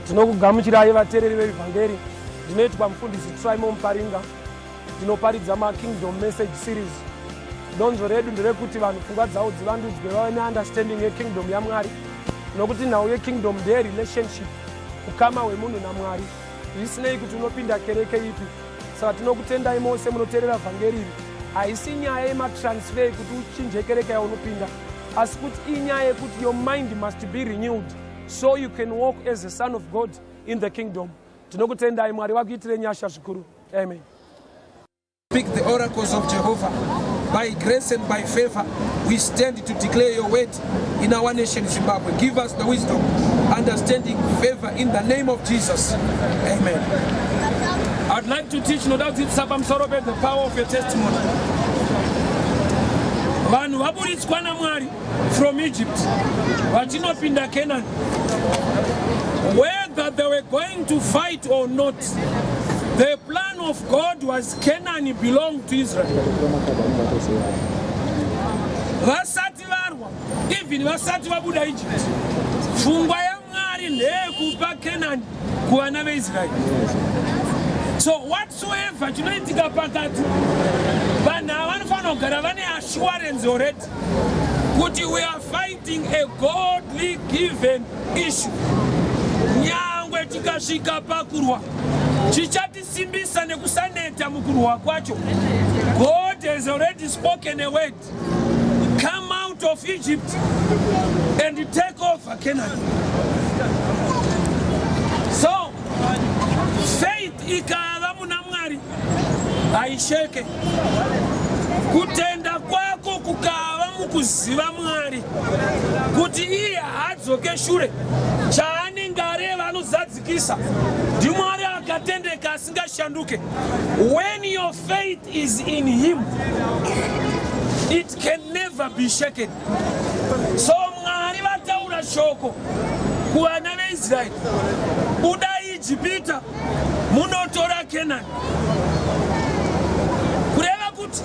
Tinokugamuchirai vateereri vevhangeri. Ndinoitwa mufundisi Trimon Paringa. Ndinoparidza Kingdom Message Series. Donzo redu nderekuti vanhu pfungwa dzavo dzivandudzwe vave neunderstanding yekingdom yaMwari. Nokuti nhau yekingdom ndeyerelationship, ukama hwemunhu naMwari. Zvisinei kuti unopinda kereke ipi. Saka tinokutendai mose munoteerera vhangeri iri. Haisi nyaya yematransfer kuti uchinje kereke yaunopinda, asi kuti inyaya yekuti your mind must be renewed so you can walk as a son of God in the kingdom. Tinokutendai, Mwari vakuitire nyasha zvikuru. Amen. Speak the oracles of Jehovah. By grace and by favor, we stand to declare your word in our nation, Zimbabwe. Give us the wisdom, understanding, favor in the name of Jesus. Amen. I'd like to teach, no doubt it's about the power of your testimony. Vanhu vaburitswa naMwari from Egypt, vachinopinda Canaan. Whether they were going to fight or not, the plan of God was Canaan belonged to Israel. Vasati varwa, even vasati vabuda Egypt. Pfungwa yaMwari ndeyekupa Canaan kuvana veIsrael. So whatsoever chinoitika pakati, vanhu ava vanofanira kugara vane assurance already kuti we are fighting a godly given issue. Nyangwe tikasvika pakurwa, chichatisimbisa nekusaneta mukurwa kwacho. God has already spoken a word. Come out of Egypt and take over Canaan. So, faith ikava muna Mwari haisheke. Kutenda kwako kukava mukuziva Mwari kuti iye hadzoke shure. Chaanenge areva anozadzikisa. Ndi Mwari akatendeka asingashanduke. When your faith is in him, it can never be shaken. So Mwari vataura shoko kuvana veIsrael, buda Ijipita munotora Canaan. Kureva kuti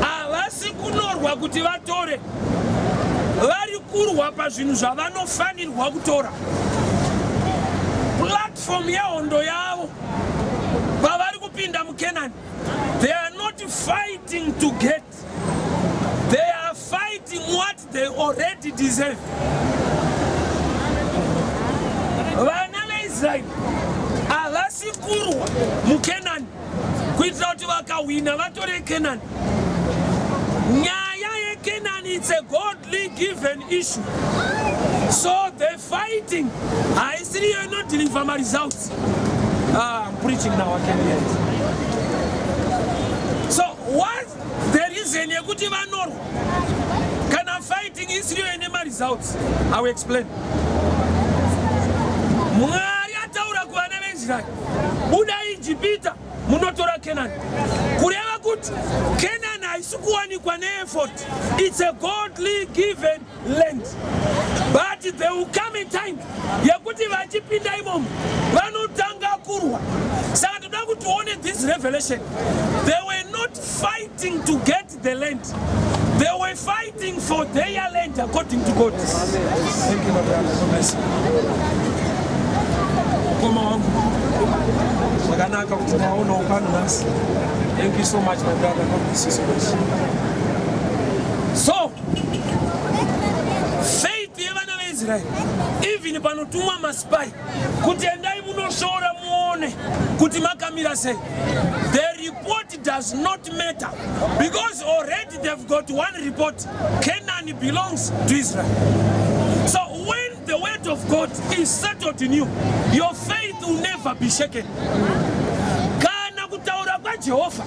havasi kunorwa kuti vatore, vari kurwa pazvinhu zvavanofanirwa kutora. Platform yahondo yavo pavari kupinda muCanaan, they are not fighting to get, they are fighting what they already deserve. Vana veIsrael havasi kurwa muCanaan kuitira kuti vakawina vatore Canaan. Nyaya yeCanaan, it's a godly given issue. So the fighting, I see you're not delivering my results. I'm preaching now, I can hear it. So what the reason you could even know? Can I fighting is you any results? I will explain. Buda Ijipita munotora Canaan. Kureva kuti Canaan haisikuwanikwa neeffort. It's a godly given land. But there will come a time yakuti vachipinda imomo vanotanga kurwa. Saka toda kuti tuone this revelation. They were not fighting to get the land. They were fighting for their land according to God. Thank you, my brother. God bless you. Thank you so much, my brother. God bless you so much. So, faith yevana veIsrael, even panotumwa maspai kuti endai munoshora muone kuti makamira sei, the report does not matter because already they've got one report: Canaan belongs to Israel. So when the word of God is settled in you, your faith will never be shaken. Kana kutaura kwa Jehova,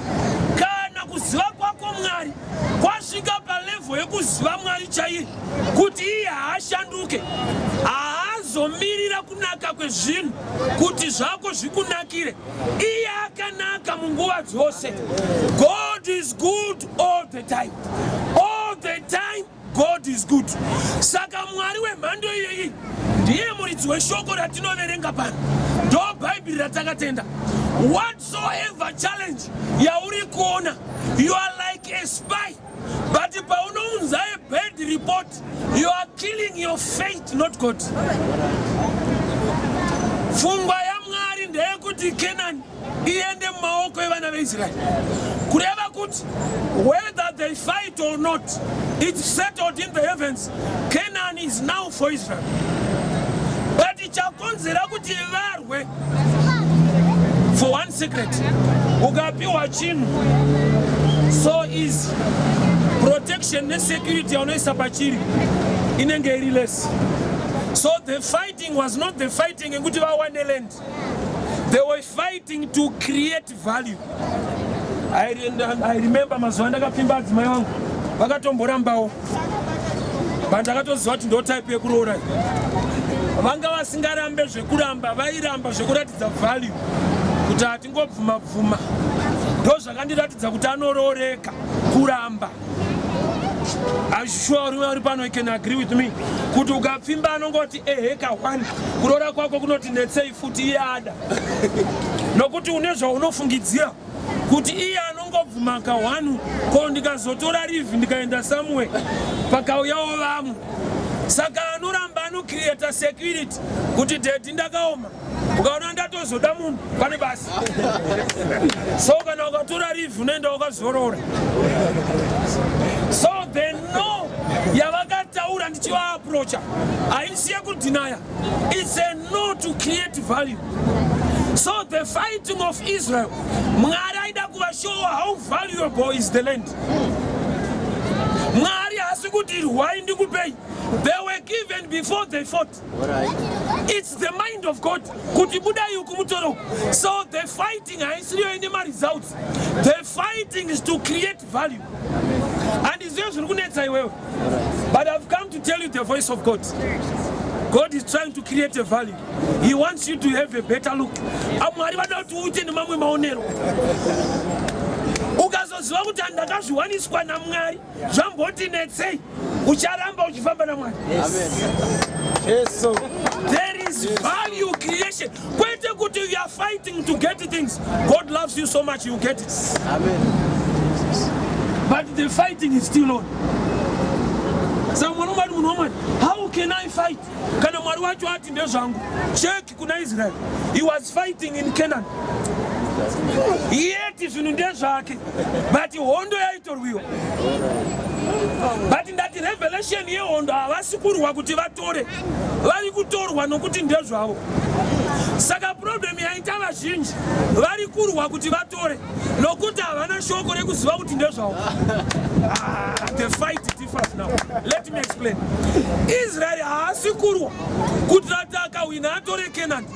kana kuziva kwako Mwari kwasvika palevel yekuziva Mwari chaiye kuti iye haashanduke, haazomirira kunaka kwezvinhu kuti zvako zvikunakire. Iye akanaka munguva dzose. God is good all the time. All the time God is good. Saka Mwari wemhando iyoyi ndiye muridzi weshoko ratinoverenga pano. Ndo Bible ratakatenda. Whatsoever challenge yauri kuona, you are like a spy. But paunounza a bad report, you are killing your faith, not God. Pfungwa ya Mwari ndeyekuti Canaan iende mumaoko evana veIsraeri. Kureva kuti whether they fight or not, it's settled in the heavens. Canaan is now for Israel. But chakonzera kuti varwe for one secret. Ukapiwa chinhu so easy. Protection and security unoisa pachiri inenge iri less. So the fighting was not the fighting in vawane land. They were fighting to create value. I remember mazuva ndakapimba adzimai vangu vakatomborambawo vandakatoziva kuti ndo type yekuroora. Vanga vasingarambe zvekuramba, vairamba zvekuratidza value kuti hatingobvuma bvuma. Ndo zvakandiratidza kuti anorooreka kuramba. I'm sure you can agree with me. Kuti ukapfimba anongoti heka 1 kuroora kwako kunoti netsei futi iye ada. Nokuti une zvaunofungidzira kuti iye anongobvuma ka 1 ko ndikazotora rivi ndikaenda somewhere pakauyawo vamwe. Saka anoramba anocreate security kuti dedi ndakaoma ukaona ndatozoda munhu pane basi. So kana ukatora rivi unoenda ukazorora. So they know yavakataura ndichivaapproacha haisiye kudinaya. It's a no to create value. So the fighting of Israel, Mwari aida kuvashowa how valuable is the land. Mwari hasi kuti rwai ndikupei. They were given before they fought. It's the mind of God. Kuti budai ukumutoro. So the fighting haisiriyo ine results. The fighting is to create value. And it's just but I've come to tell you the voice of God. God is trying to create a value. He wants you to have a better look. Ukazoziva kuti ndakazviwaniswa naMwari zvamboti netsei ucharamba uchifamba naMwari. There is value creation. Kwete kuti you are fighting to get things. God loves you so much you get it. Amen. But the fighting is still on. How can I fight? Kana Mwari wacho ati ndezvangu. Check kuna Israel. He was fighting in Canaan. Yet zvinhu ndezvake. But hondo yaitorwiwa. But in that revelation yehondo havasi kurwa kuti vatore. Vari kutorwa nokuti ndezvavo. Saka problem yaita vazhinji vari kurwa kuti vatore nokuti havana shoko rekuziva kuti ndezvavo. The fight differs now. Let me explain. Israel haasi kurwa kuti akawina atore Canaan.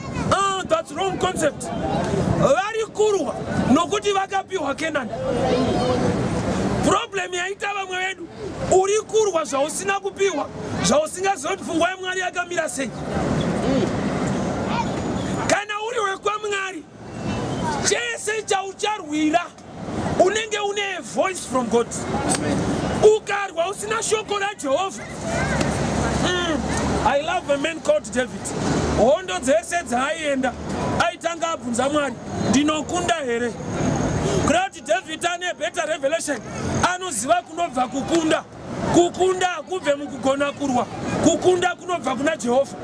That's wrong concept. Vari kurwa nokuti vakapiwa Canaan. Problem yaita vamwe vedu uri kurwa zvausina kupiwa zvausingaziva kuti pfungwa yaMwari yakamira sei. Kana uri wekwamwari chese chaucharwira unenge une a voice from God. Ukarwa usina shoko raJehovha. I love a man called David. Hondo dzese dzaienda aitanga abvunza Mwari ndinokunda here. Kuti David ane better revelation anoziva kunobva kukunda. Kukunda hakubve mukugona kurwa. Kukunda kunobva kuna Jehovha.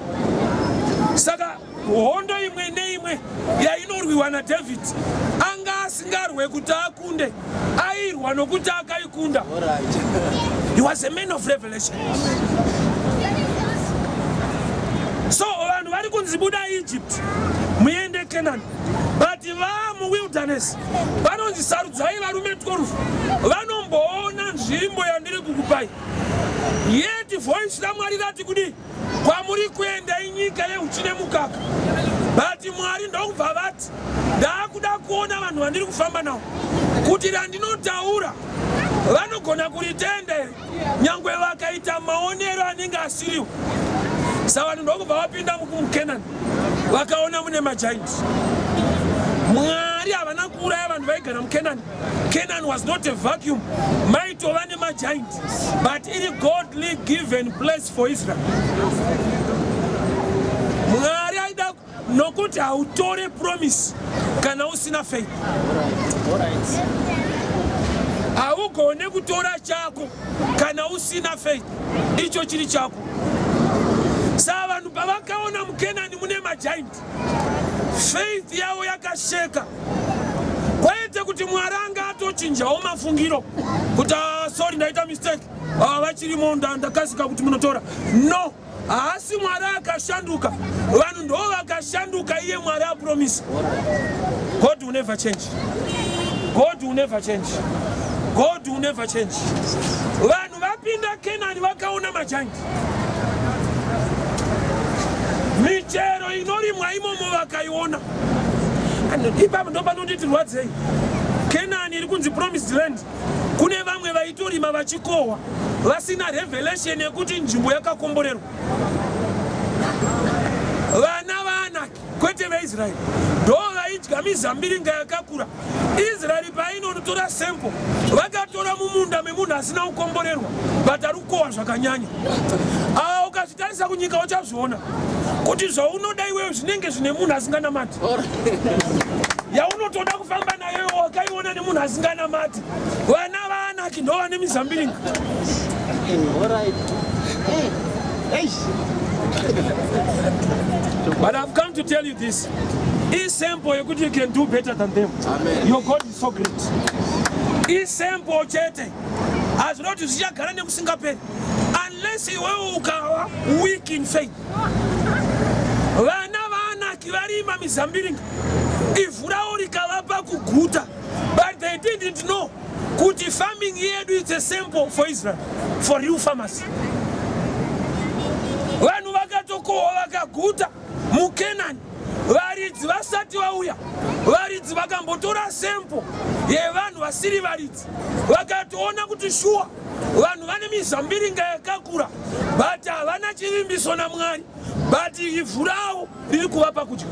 Saka hondo imwe neimwe yainorwiwa naDavid anga asingarwe kuti akunde airwa nokuti akaikunda. He was a man of revelation. So vanhu vari kunzi buda Egypt muende Canaan, but vamu wilderness vanonzi sarudzai varume 12 vanomboona nzvimbo yandiri kukupai. Yet voice raMwari rati kudi kwamuri kuenda inyika yeuchi nemukaka. But Mwari ndokubva vati ndakuda kuona vanhu vandiri kufamba navo kuti randinotaura vanogona kuritenda here nyangwe vakaita maonero anenge asiriwo. Saka vanhu ndokubva vapinda muKenani vakaona mune magiants. Mwari havana kuuraya vanhu vaigara muKenani. Canaan was not a vacuum. Maitova nemagiants, but iri godly given place for Israel. Mwari aida nokuti hautore promise kana usina faith. Haugone kutora chako kana usina faith. Icho chiri chako. Saka vanhu pavakaona muKenani mune majaindi, faith yavo yakasheka. Kwaite kuti Mwari anga atochinjawo mafungiro kuti sorry ndaita mistake, vachirimo ndakasika kuti munotora. No, asi Mwari akashanduka, vanhu ndo vakashanduka iye Mwari apromise. God will never change. God will never change. God will never change. Vanhu vapinda Kenani vakaona majaindi, michero inorimwa imomo vakaiona. Ipapo ndo panonditi rwadzei. Kenani iri kunzi promised land. Kune vamwe vaitorima vachikohwa vasina revelation yekuti nzvimbo yakakomborerwa. Vana vaAnaki kwete veIsraeri ndo vaidya mizambiringa yakakura. Israeri painotora sample vakatora mumunda memunhu asina kukomborerwa but ari kukohwa zvakanyanya. Ukazvitarisa kunyika uchazviona kuti zvaunoda iwewe zvinenge zvine munhu asinganamati. Yaunotoda kufamba nayo wakaiona nemunhu asinganamati. Vana vaAnaki ndo vane mizambiringa. But I've come to tell you this. It's simple, you can do better than them. Amen. Your God is so great. It's simple, chete. As not to see a Karane Singapore. Unless you are weak in faith. If but they didn't know. Kuti farming here is a sample for Israel, for real farmers. Vanhu vakatokohwa vakaguta muKenani, varidzi vasati vauya, varidzi vakambotora sample yevanhu vasiri varidzi, vakatoona kuti shuwa vanhu vane mizambiringa yakakura but havana chivimbiso naMwari, but ivhu ravo riri kuvapa kudya.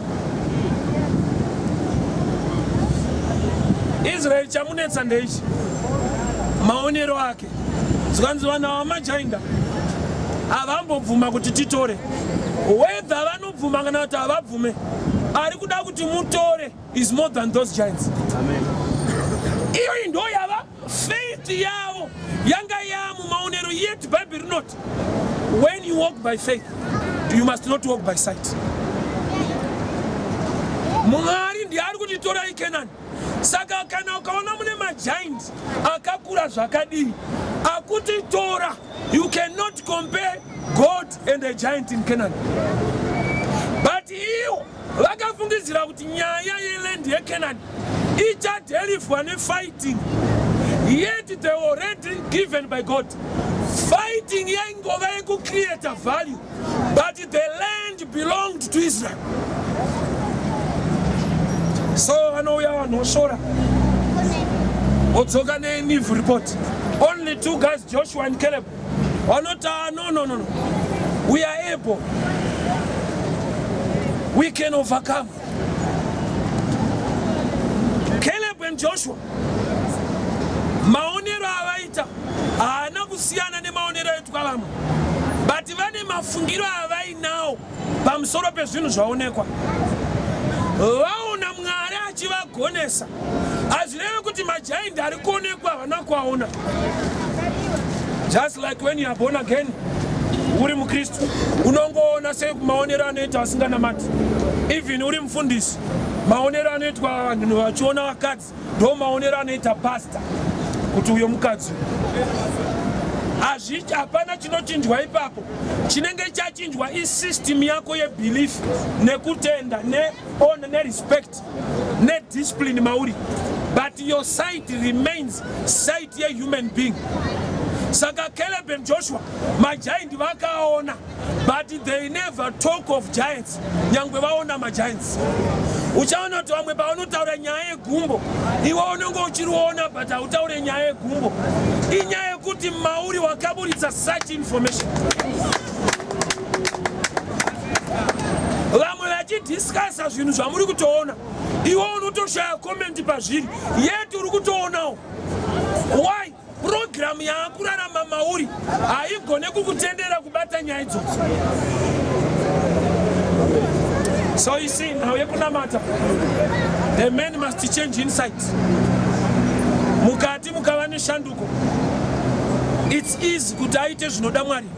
Israel chamunetsa ndeichi maonero ake. Zvanzi vana vamajainda havambobvuma kuti titore. Whether vanobvuma kana kuti havabvume, ari kuda kuti mutore is more than those giants. Amen. Iyo ndo yava faith yavo yanga yamu maonero. Yet Bible not. When you walk by faith, you must not walk by sight. Mwari ndiye ari kutitora iKenani. Saka kana ukaona mune majaindi akakura zvakadii akutitora, you cannot compare God and a giant in Canaan. But iwo vakafungidzira kuti nyaya yeland yeCanaan ichadherivhwa nefighting. Yet they were already given by God. Fighting yaingova yekucreate a value, but the land belonged to Israel. So vanouya vanhu voshora vodzoka neNIV report. Only two guys, Joshua and Caleb, vanoti no, we are able, we can overcome. Caleb and Joshua maonero avaita haana kusiyana nemaonero etu kwavamwe, but vane mafungiro avainawo pamusoro pezvinhu zvaonekwa. Vaona Mwari achivagonesa, hazvirevi kuti majaindi ari kuonekwa havana kuaona. Just like when you are born again, uri muKristu unongoona sei maonero anoita vasinganamati. Even uri mufundisi, maonero anoitwa vanhu vachiona vakadzi ndo maonero anoita pastor kuti uyo mukadzi. Hapana chinochinjwa ipapo. Chinenge chachinjwa isystem yako yebelief nekutenda honor nerespect nediscipline mauri. But your sight remains sight ye human being. Saka Caleb and Joshua majaindi vakaona, but they never talk of giants. Nyangwe vaona magiants. Uchaona kuti vamwe pavanotaura nyaya yegumbo iwe unenge uchiriona but hautaure nyaya yegumbo. Inyaya yekuti mauri wakaburitsa such information. Vamwe vachidiscussa zvinhu zvamuri kutoona iwe unotoshaya comment pazviri, yet uri kutoonawo. Why? Program yaakurarama mauri haigone kukutendera kubata nyaya idzodzo. So you see, now yekunamata, the man must change inside. Mukati mukava neshanduko. It's easy kuti aite zvinoda Mwari.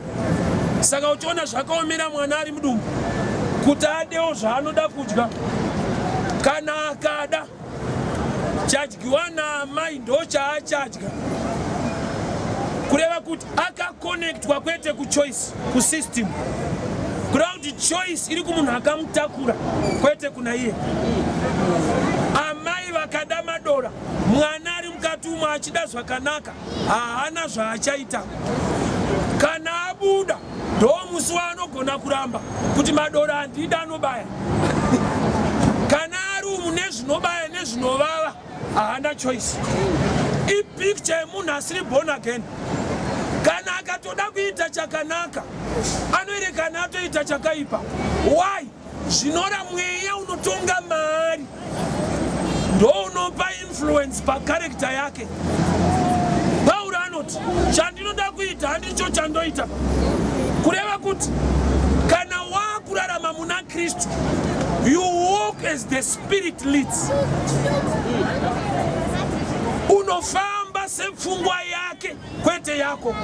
Saka uchiona zvakaomera mwana ari mudumbu kuti adewo zvaanoda kudya, kana akada chadyiwa namai ndo chaachadya, kureva kuti akakonektwa kwete kuchoice, kusystem, kureva kuti choice iri kumunhu akamutakura kwete kuna iye. Amai vakada madora, mwana ari mukati umwe achida zvakanaka, haana zvaachaita. Kana abuda ndo musi waanogona kuramba kuti madora handida anobaya. Kana ari umu nezvinobaya nezvinovava, haana choice. Ipicture yemunhu asiri born again. Kana akatoda kuita chakanaka, anoerekana atoita chakaipa. Why? Zvinora mweya unotonga maari ndo unopa influence pakarekta yake. Pauro anoti chandinoda kuita handicho chandoita, kureva kuti kana wakurarama muna Kristu, you walk as the Spirit leads. Unofamba sepfungwa yake kwete yako.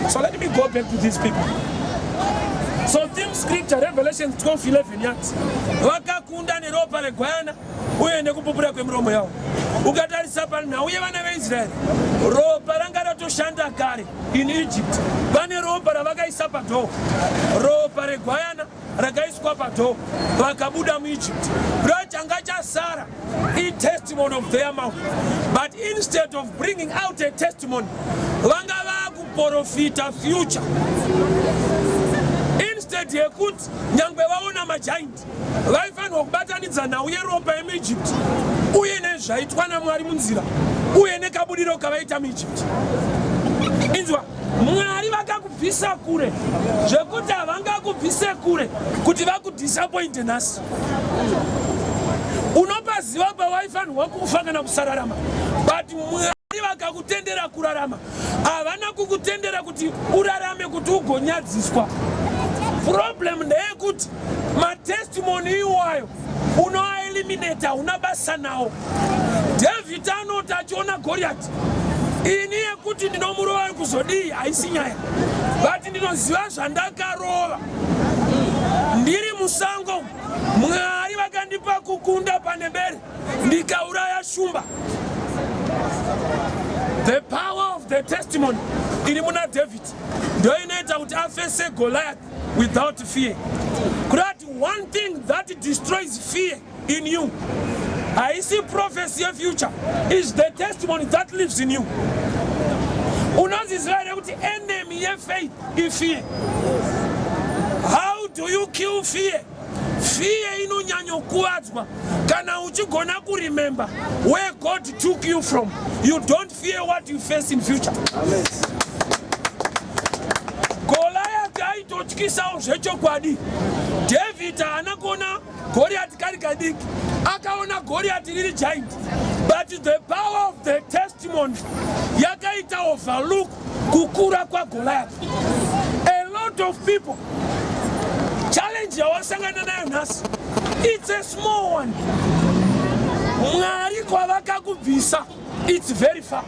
So let me go back to these people. So theme scripture Revelation 12:11 yati vakakunda neropa regwayana uye nekupupura kwemiromo yavo. Ukatarisa panhauye vana veIsraeri, ropa ranga ratoshanda kare in Egypt. Vane ropa ravakaisa padhoo, ropa regwayana rakaiswa padhoo, vakabuda muEgypt. Rachanga chasara testimony of their mouth. But instead of bringing out a testimony, vanga vakuprofita future. Instead yekuti nyangwe vaona magiant vaifanirwa kubatanidza nhauye ropa yemuEgypt uye nezvaitwa naMwari munzira uye nekabudiro kavaita muEgypt. Inzwa, Mwari vakakubvisa kure zvekuti havangakubvise kure kuti vakudisappointe nhasi. Unopaziva pavaifanirwa kufa kana kusararama, but Mwari vakakutendera kurarama. Havana kukutendera kuti urarame kuti ugonyadziswa. Problem ndeyekuti matestimony iwayo unoaeliminate, unabasa nawo. David anoti achiona Goliath, ini yekuti ndinomurova kuzodii haisi nyaya, but ndinoziva zvandakarova. Ndiri musango, Mwari vakandipa kukunda pane bere, ndikauraya shumba. The power of the testimony iri muna David ndo inoita kuti afese Goliath without fear. That one thing that destroys fear in you, I see prophecy of future, is the testimony that lives in you. Unazizwele kuti enemy ye faith is fear. How do you kill fear? Fear inonyanyo kuadzwa kana uchigona kuremember where God took you from. You don't fear what you face in future. Amen. Goliath aitotyisa zvechokwadi. David anakona Goliath kari kadiki, akaona Goliath riri giant, but the power of the testimony yakaita overlook kukura kwa Goliath. A lot of people challenge yawasangana nayo nhasi, it's a small one. Mwari kwavakakubvisa, it's very far.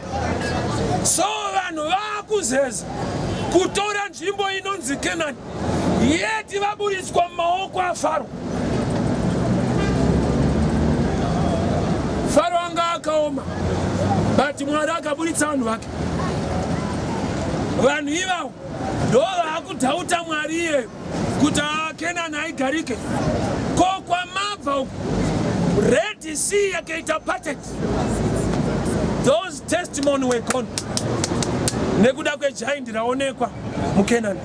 So vanhu vakuzeza kutora nzvimbo inonzi Kenani, yeti vaburiswa mumaoko aFaro. Faro anga akaoma, but Mwari akaburitsa vanhu vake. Vanhu ivavo ndo vakudhauta Mwari iyeyo kuti Kenani aigarike. Ko kwamabva uku Red Sea yakaita parted. Those testimony were gone. Nekuda kwe giant raonekwa muKenani.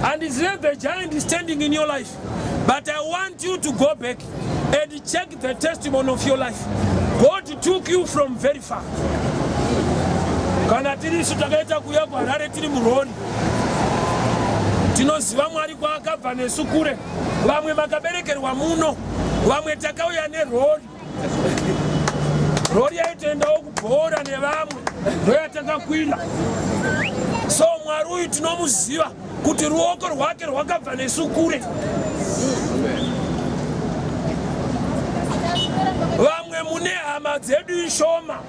And it's not the giant is standing in your life. But I want you to go back and check the testimony of your life. God took you from very far. Kana tiri sutakaita kuya kwa Harare tiri muroni, tinoziva Mwari kwaakabva nesu kure. Vamwe makaberekerwa muno, vamwe takauya nerori. Rori yaitoendawo kubhora nevamwe, ndoyatakakwira. So Mwari uyu tinomuziva kuti ruoko rwake rwakabva nesu kure. Vamwe mune hama dzedu ishoma,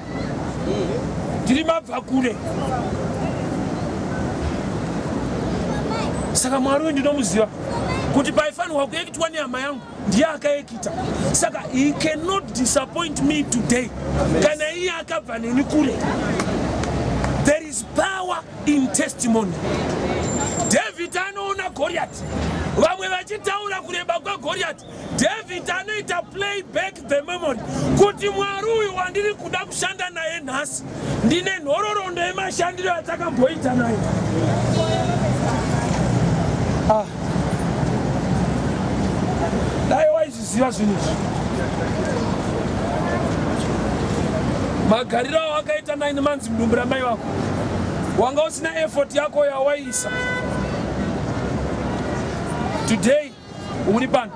tiri mabva kure. Saka Mwari uyu ndinomuziva kuti paifanirwa kuekitwa nehama yangu ndiye akaekita. Saka he cannot disappoint me today. Kana iye akabva neni kure. There is power in testimony. David anoona Goliath. Vamwe vachitaura kureba kwaGoliath. David anoita play back the memory. Kuti Mwari uyu wandiri kuda kushanda naye nhasi ndine nhororondo yemashandiro atakamboita naye. Dai waizviziva zvinhu izvi. Magariro awakaita 9 months mudumbu ramai vako. Wanga usina effort yako yawaisa. Today, uri pano.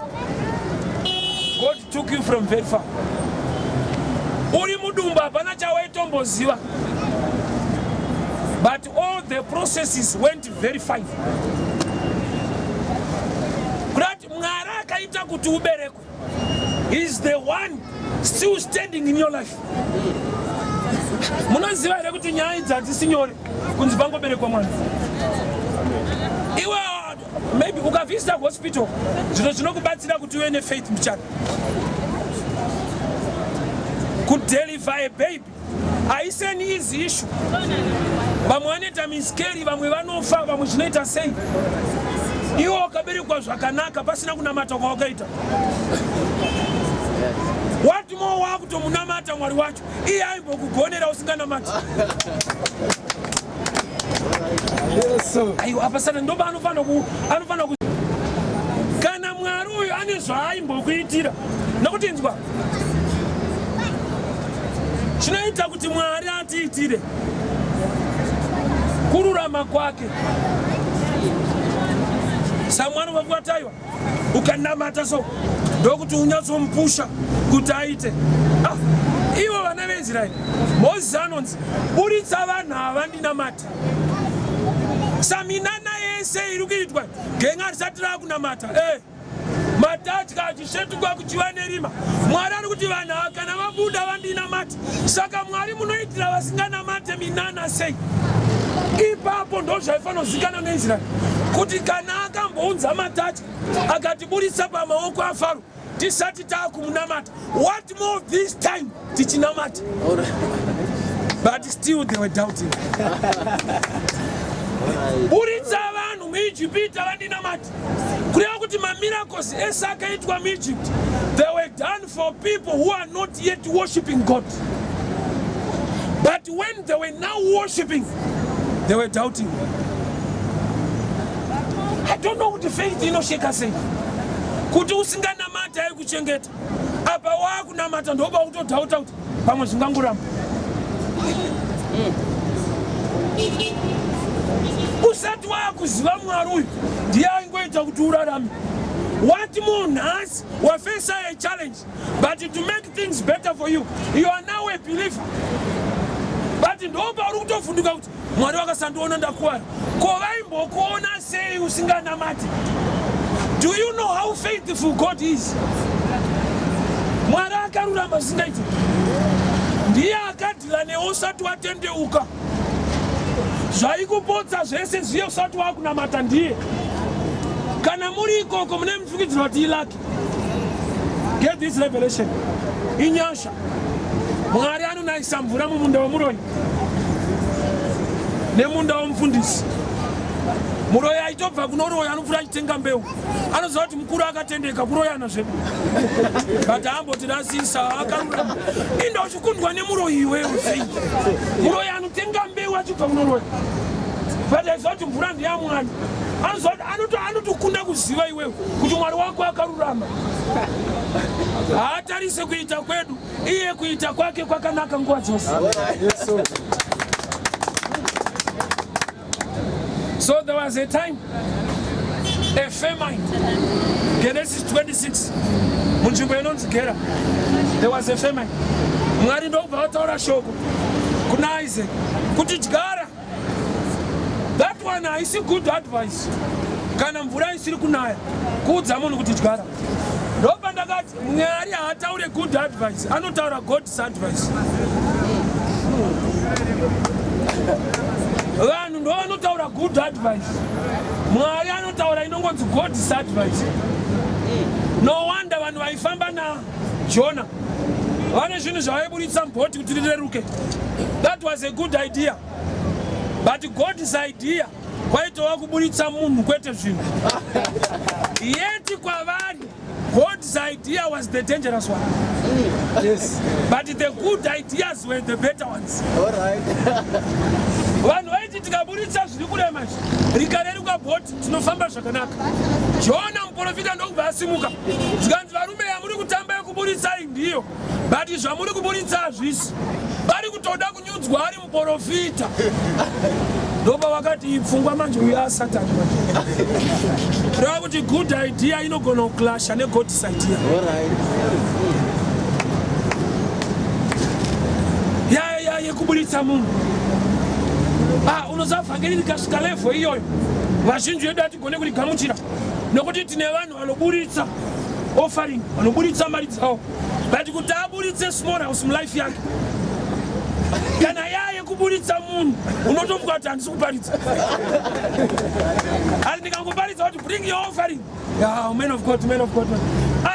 God took you from very far. Uri mudumbu hapana chawaitomboziva. But all the processes went very fine. Kuti Mwari akaita kuti uberekwe is the one still standing in your life. Munoziva here kuti nyaya idzi hadzisi nyore kunzi pangoberekwa mwana. Iwe maybe ukavhista hospital zvino zvinokubatsira kuti uve nefaith muchana. Kudeliver a baby haisi an easy issue. Vamwe vanoita miscarry, vamwe vanofa, vamwe zvinoita sei. Iwe wakaberekwa zvakanaka pasina kunamata kwawakaita. What more wakutomunamata Mwari wacho iye aimbokugonera usinganamata. Aiwa apa sana ndoba anofana ku kana Mwari uyu ane zvaimbokuitira nokuti nzwa chinoita kuti Mwari atiitire kururama kwake. Samwana wakwataiwa ukanamata so ndokuti unyatsomupusha kuti aite. Ivo vana veIsraeri Moses anonzi buritsa vanhu ava ndinamata. Saminana yese iri kuitwa genga risati rakunamata. Matatya achisvetukwa kuchiva nerima. Mwari ari kuti vanhu ava kana vabuda vandinamata. Saka Mwari munoitira vasinganamate minana sei. Ipapo ndo zvaifanozikana neIsraeri kuti kana akambounza matatya akatiburitsa pamaoko aFaro tisati taakumunamata. What more this time tichinamata? But still they were doubting. Buritsa vanhu muIjipita vandinamata. Kureva kuti mamiracles ese akaitwa muEgypt they were done for people who are not yet worshipping God. But when they were now worshipping, they were doubting. I don't know what the faith inosheka sei. Kuti usinganamata aikuchengeta. Apa wakunamata ndoba kutodhauta kuti pamwe zvingangoramba. Usati wakuziva Mwari uyu ndiye aingoita kuti urarame. What more nhasi wafesa a challenge, but to make things better for you, you are now a believer. But ndoba uri kutovhunduka kuti Mwari wakasandiona ndakuwara. Ko vaimbokuona sei usinganamati? Do you know how faithful God is? Mwari akarurama zvingaiti. Ndiye akadhila newe usati watendeuka. Zvaikupotsa zvese zviye usati wakunamata ndiye. Kana muri ikoko mune mufungidziro kuti ilaki. Get this revelation. Inyasha. Mwari anonayisa mvura mumunda womuroi nemunda womufundisi. Muroi aitobva kuno roi anofura achitenga mbeu. Anoziva kuti mukuru akatendeka kuroyana zvedu. But ambotirasisa akarurama. Inda uchikundwa nemuroi iwewe sei. Muroi anotenga mbeu achibva kuno roi. But aziva kuti mvura ndeyamwari. Anotokunda kuziva iwewe kuti Mwari wako akarurama. Haatarise kuita kwedu, iye kuita kwake kwakanaka nguva dzose. So there was a time, a famine. Genesis 26. Munzvimbo inonzi Gera. There was a famine. Mwari ndobva vataura shoko kuna Isaac kuti dyara. That one haisi good advice. Kana mvura isiri kunaya kuudza munhu kuti dyara. Ndopa ndakati Mwari haataure good advice, anotaura God's advice. Vanhu ndo vanotaura good advice. Mwari anotaura inongonzi God's advice. No wonder vanhu vaifamba naJona vane zvinhu zvavaiburitsa mubhoti kuti rireruke. That was a good idea, but God's idea kwaitova kuburitsa munhu kwete zvinhu. Yet kwavari God's idea was the dangerous one. Yes. But the good ideas were the better ones. All right. Vanhu vaiti tikaburitsa zviri kurema rikareruka bhoti tinofamba zvakanaka. Jona muprofita ndokubva asimuka. Zikanzi varume yamuri kutamba yekuburitsai ndiyo, but zvamuri kuburitsa hazvisi. Vari kutoda kunyudzwa ari muprofita. Ndopa vakati pfungwa manje uya Satani. Rava kuti good idea inogona kuclasha neGod's idea. All right. Ya yekuburitsa munhu. Unozavhangeri rikasvika level iyoyo vazhinji vedu hatigone kurigamuchira nokuti tine vanhu vanoburitsa offering, vanoburitsa mari dzavo, but kuti aburitse small house mulife yake kana yekuburitsa munhu unotovuka kuti handisi kuparidza. Asi ndikangoparidza kuti bring your offering, man of God, man of God.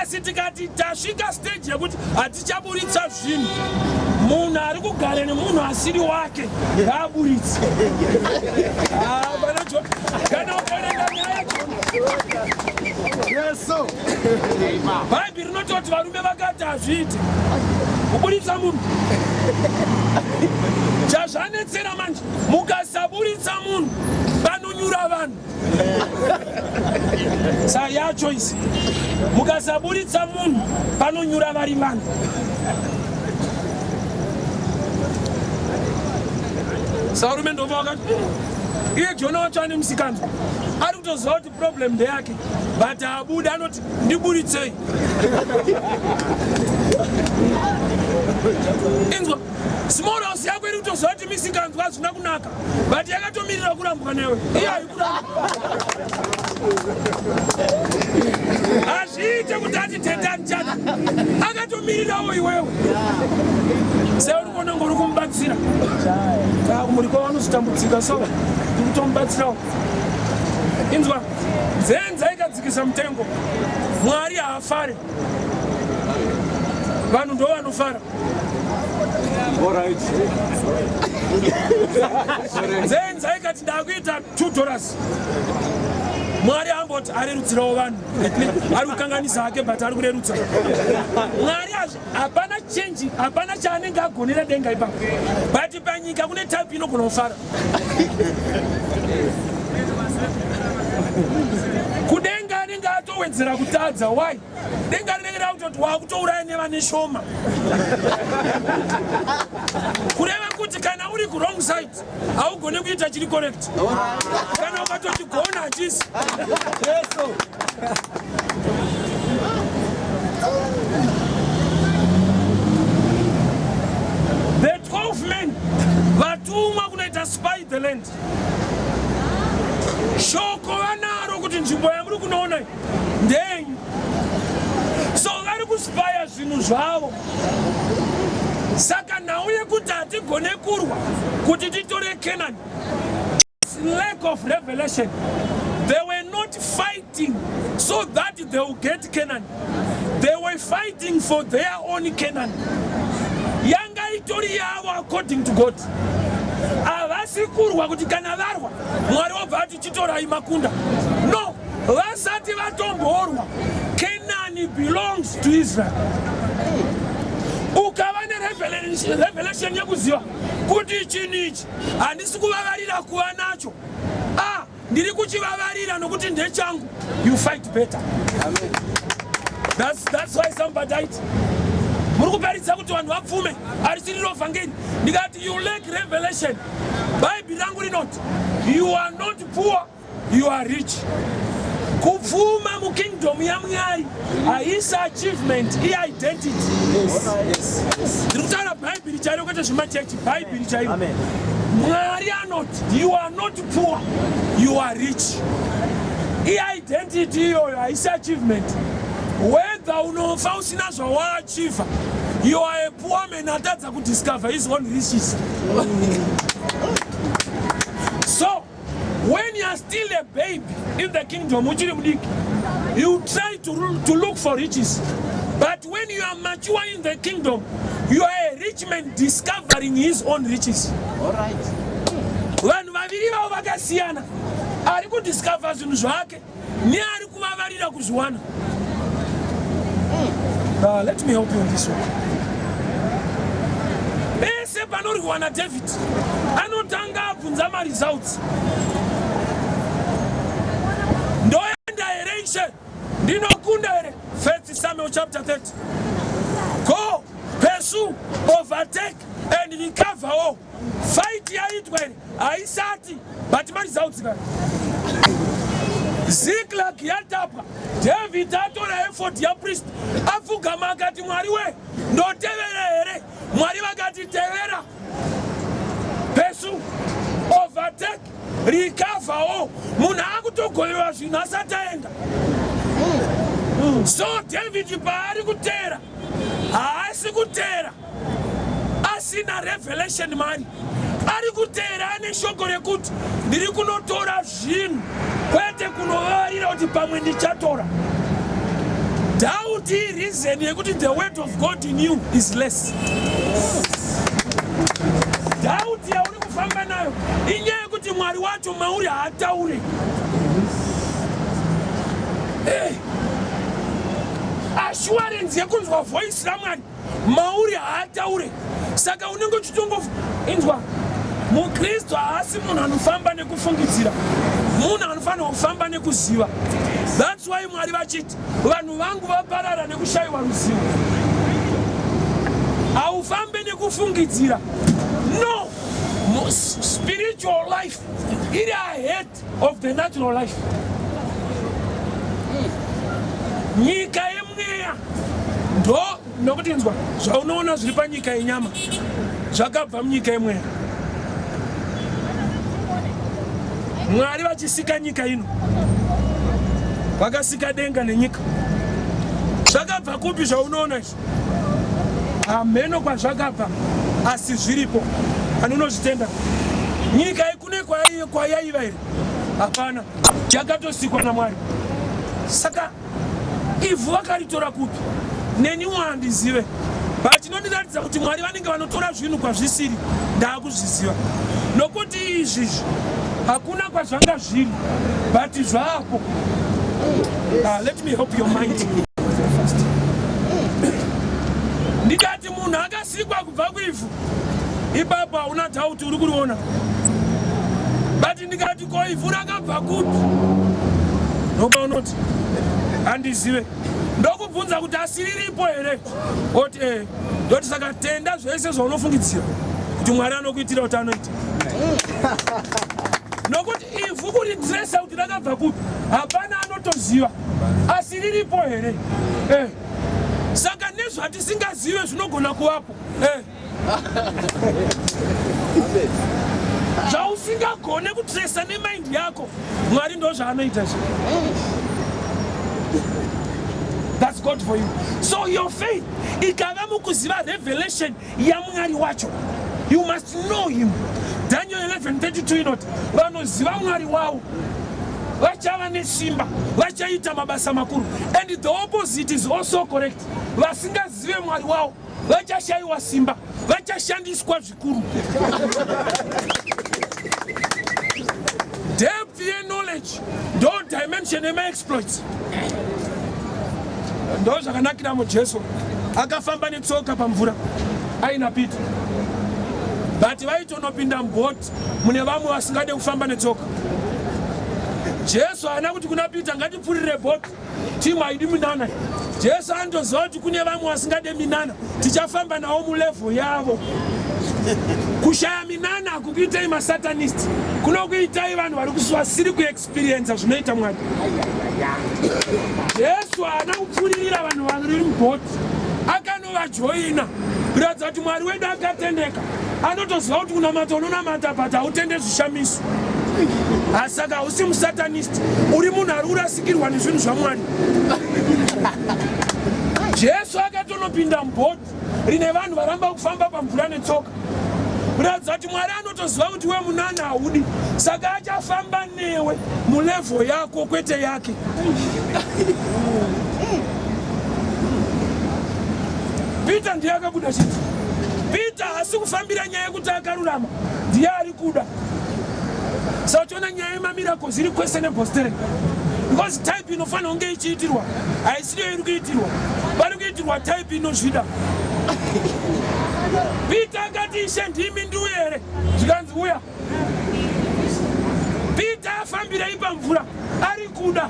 Asi tikati tasvika stage yekuti hatichaburitsa zvinhu, munhu ari kugara nemunhu asiri wake ngaaburitse. Kana ukarenga nyaya Bhaibheri rinototi varume vakati hazviite kuburitsa munhu. Chazvanetsera manje mukasaburitsa munhu vanonyura vanhu. Saka ya choice. Mukasaburitsa munhu vanonyura vari vanhu. Sarume ndobva wakati iye Jona wacho ane musikanzwa ari kutoziva kuti problem ndeyake, but abuda anoti ndiburitsei. Inzwa small house yako iri kutoziva kuti misikanzwa hazvina kunaka, but yakatomirira kurambwa newe. Iye haikuramwa. Hazviite kuti ati tetani chana akatomirirawo iwewe. Sei uri kuona ngori kumubatsira muri kwavanozitambudzika so uri kutomubatsirawo. Inzwa nzenza ikadzikisa mutengo Mwari haafare, vanhu ndo vanofara. Nzenza ikati ndakuita $2, Mwari amboti arerutsirawo vanhu, ari kukanganisa hake but ari kurerutsa. Mwari hapana change, hapana chaanenge agonera denga ipapo, but panyika kune type inogona kufara. Kudenga anenge atowedzera kutadza. Why? Denga rinenge kutoti wakutouraya nevane shoma. Kureva kuti kana uri ku wrong side haugone kuita chiri correct. Kana ukatoti gona hachisi. The 12 men vatumwa kunoita spy the land. Shoko vanaro kuti nzvimbo yamuri kunoona ndenyu. So vari kuspaya zvinhu zvavo. Saka nhau yekuti hatigone kurwa kuti titore Canaan. Lack of revelation. They were not fighting so that they will get Canaan. They were fighting for their own Canaan. Yanga itori yavo according to God. Havasi kurwa kuti kana varwa Mwari wobva ati chitorai makunda. No, vasati vatomborwa. Canaan belongs to Israel. Ukava nerevelation yekuziva kuti chinichi handisi kuvavarira kuva nacho, ndiri kuchivavarira nokuti ndechangu, you fight better. Amen. That's why somebody died. Muri kuparidza kuti vanhu vapfume harisiriro vhangeri. Ndikati you lack revelation. Bhaibheri rangu rinoti you are not poor, you are rich. Kupfuma mukingdom yaMwari haisi achievement, i-identity. Ndiri kutaura Bhaibheri chairo kwete zvimachechi, Bhaibheri chairo. Mwari anoti you are not poor, you are rich. I-identity iyoyo haisi achievement. Whether unofa usina zvawaachieva, you are a poor man atadza kudiscover his own riches. So When you are still a baby in the kingdom, you try to look for riches. But when you are mature in the kingdom, you are a rich man discovering his own riches. All right. Vanhu vaviri vavo vakasiyana, ari kudiscover zvinhu zvake neari kuvavarira kuzviwana. Let me help you on this one. Pese panorwiwa naDavid anotanga abvunza results. Ndoenda here ishe, ndinokunda here. 1 Samuel chapter 30. Go, pursue, overtake and recover all. Fight yaitwa here. Aisati, but results here. Ziklag yatapwa. David atora effort ya priest. Afugama akati Mwari we ndotevera here. Mwari vakati tevera. Pursue, overtake, recover all. Munhu akutogoyewa zvinhu asati aenda. So David paari kutera, haasi kutera asina revelation mari, ari kutera ane shoko rekuti ndiri kunotora zvinhu kwete kunovarira kuti pamwe ndichatora. Doubt reason yekuti the word of God in you is less. Doubt yauri kufamba nayo inyaya yekuti Mwari wacho mauri haataure. Assurance yekunzwa voice ramwari mauri haataure. Saka unenge uchitongoinzwa mukristu haasi munhu anofamba nekufungidzira, munhu anofanira kufamba nekuziva. That's why Mwari vachiti vanhu vangu vaparara nekushayiwa ruzivo. Haufambe nekufungidzira. No, spiritual life iri ahead of the natural life. Nyika yemweya ndo nokuti nzwa zvaunoona zviri panyika yenyama zvakabva munyika yemweya. Mwari vachisika nyika ino vakasika denga nenyika. Zvakabva kupi zvaunoona izvi? Hameno kwazvakabva, asi zviripo. Ani unozvitenda? Nyika kune kwayaiva here? Hapana, yakatosikwa naMwari. Saka ivhu vakaritora kupi? Neniwo handizive. But inondiratidza kuti Mwari vanenge vanotora zvinhu kwazvisiri ndaakuzviziva. Nokuti izvizvi hakuna kwazvanga zviri, but zvapo. Let me help your mind. Ndikati munhu akasikwa kubva kuivhu, ipapo hauna dhauti uri kuriona. But ndikati ko ivhu rakabva kupi? Nokaunoti handizive. Ndokubvunza kuti asiriripo here? Oti ndoti saka tenda zvese zvaunofungidzira kuti Mwari anokuitira kuti anoita. Nokuti ivhu kuritresa kuti rakabva kupi hapana anotoziva. Asiriripo here? Saka nezvatisingazive zvinogona kuvapo. Zvausingagone kutresa nemind yako, Mwari ndo zvaanoita izvo. That's God for you. So your faith ikava mukuziva revelation ya Mwari wacho. You must know him. Daniel 11:32 inoti vanoziva Mwari wavo vachava nesimba, vachaita mabasa makuru. And the opposite is also correct. Vasingazive Mwari wavo vachashayiwa simba, vachashandiswa zvikuru. Depth ye knowledge don't dimension ema exploits. Ndo zvakanakira muJesu akafamba netsoka pamvura aina Peter. But vaitonopinda mubhoti mune vamwe vasingade kufamba netsoka. Jesu haana kuti kuna Peter ngatipfurire bhoti timu haidi minana. Jesu andoziva kuti kune vamwe vasingade minana, tichafamba navo mulevel yavo. Kushaya minana hakukuitai masatanist, kunokuitai vanhu vari vasiri kuexperience zvinoita Mwari. Jesu haana kupfuririra vanhu vari mubhoti, akanovajoina kuratidza kuti Mwari wedu akatendeka. Anotoziva kuti unamata unonamata but hautende zvishamiso. Asaka hausi musatanist, uri munhu ari kurasikirwa nezvinhu zvaMwari. Jesu akatonopinda mubhoti rine vanhu varamba kufamba pamvura netsoka. Kuratidza kuti Mwari anotoziva kuti we munani haudi, saka achafamba newe mulevo yako kwete yake. Peter ndiye akabuda chiti. Peter hasi kufambira nyaya yekuti akarurama, ndiye ari kuda. Saka tiona nyaya yemamiracles iri questionable still. Because type inofanira kunge ichiitirwa, haisiyo iri kuitirwa. Pari kuitirwa type inozvida. Peter akati Ishe ndimi ndiuyere, zvikanzi uya. Peter afambira ipamvura, ari kuda.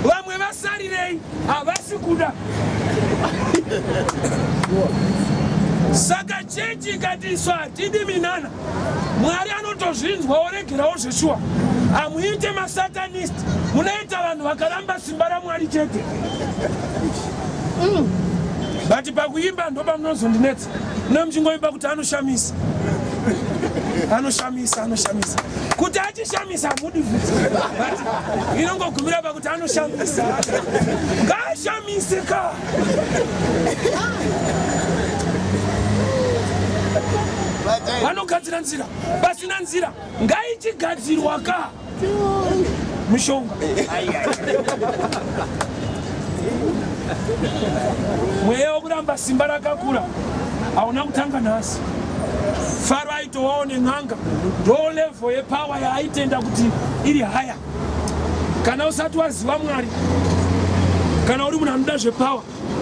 Vamwe vasarirei, havasi kuda. Saka chechi ikati isu hatidi minana. Mwari anotozvinzwa oregerawo zveshuwa. Hamuite masatanist, munoita vanhu vakaramba simba raMwari chete. But pakuimba ndo pamunozondinetsa. Muchingoimba kuti anoshamisa. Anoshamisa. Kuti achishamisa hamudi futi. But inongogumira pakuti anoshamisa. Ngaashamise ka. Vanogadzira nzira, pasina nzira, ngaichigadzirwa ka mishonga. Mweya wokuramba simba rakakura hauna kutanga nhasi. Faro aitovawo nen'anga, ndo level yepower yaaitenda kuti iri haya. Kana usati waziva Mwari, kana uri munhu anoda zvepower,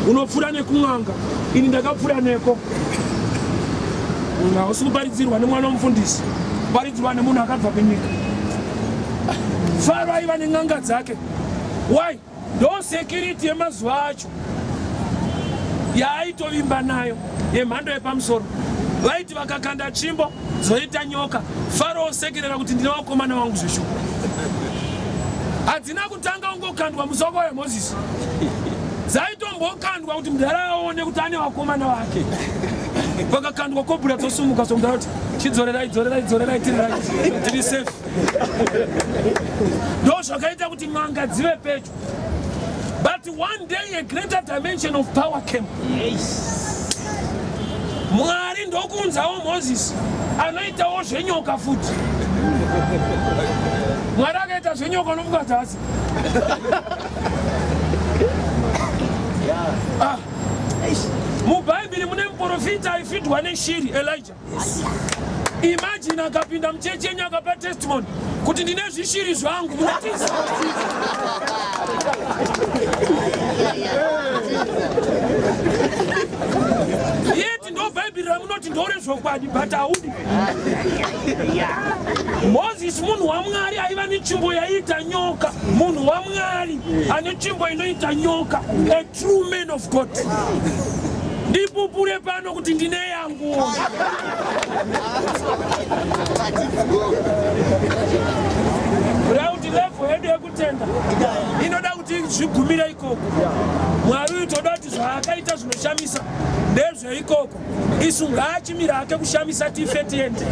unopfuura nekun'anga. Ini ndakapfuura neko. Hausi kuparidzirwa nemwana womufundisi, kuparidzirwa nemunhu akabva penyika. Faro aiva nen'anga dzake. Why? Ndo security yemazuva acho yaaitovimba nayo yemhando yepamusoro. Vaiti vakakanda tsvimbo zoita nyoka, Faro osekerera kuti ndine vakomana vangu zveshuwa. Hadzina kutanga ungokandwa musoko weMozisi, dzaitombokandwa kuti mudhara aone kuti ane vakomana vake. Vakakandwa kobhura dzosumuka somudhara kuti chidzorerai tiri safe. Ndo zvakaita kuti n'anga dzive pedyo. But one day a greater dimension of power came. Mwari ndokunzawo Moses anoitawo zvenyoka futi. Mwari akaita zvenyoka nomukadzasi. MuBhaibheri mune muprofita aifidwa neshiri, Elijah. Imagine akapinda muchechenyu akapa testimony kuti ndine zvishiri zvangu munatiza. Yeti ndo Bhaibheri ramunoti ndore zvokwadi, but haudi. Moses munhu waMwari aiva netsvimbo yaiita nyoka. Munhu waMwari ane tsvimbo inoita nyoka. A true man of God. Ndipupure pano kuti ndine yangu. Kuti level yedu yekutenda inoda kuti zvigumira ikoko. Mwari toda kuti zvaakaita zvinoshamisa ndezve ikoko. Isu ngaachimira hake kushamisa tife tiende.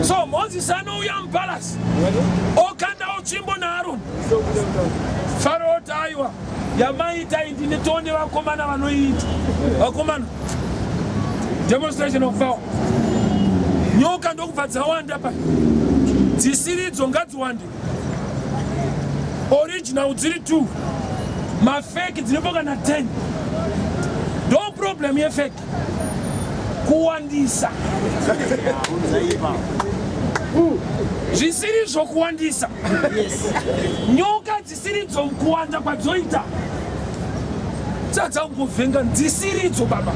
So Moses anouya mupalasi okandawo tsvimbo naAroni. Faro oti aiwa yamaita ndine tone vakomana vanoita. Vakomana, demonstration of power. Nyoka ndokubva dzawanda pa. Dzisiridzo ngadziwande. Original dziri 2. Mafake dziripo kana 10. Ndo problem yefake. Kuwandisa. Zvisiri zvokuwandisa. Nyoka dzisiridzo mukuwanda kwadzoita. Dzadza kungovhenga dzisiridzo baba.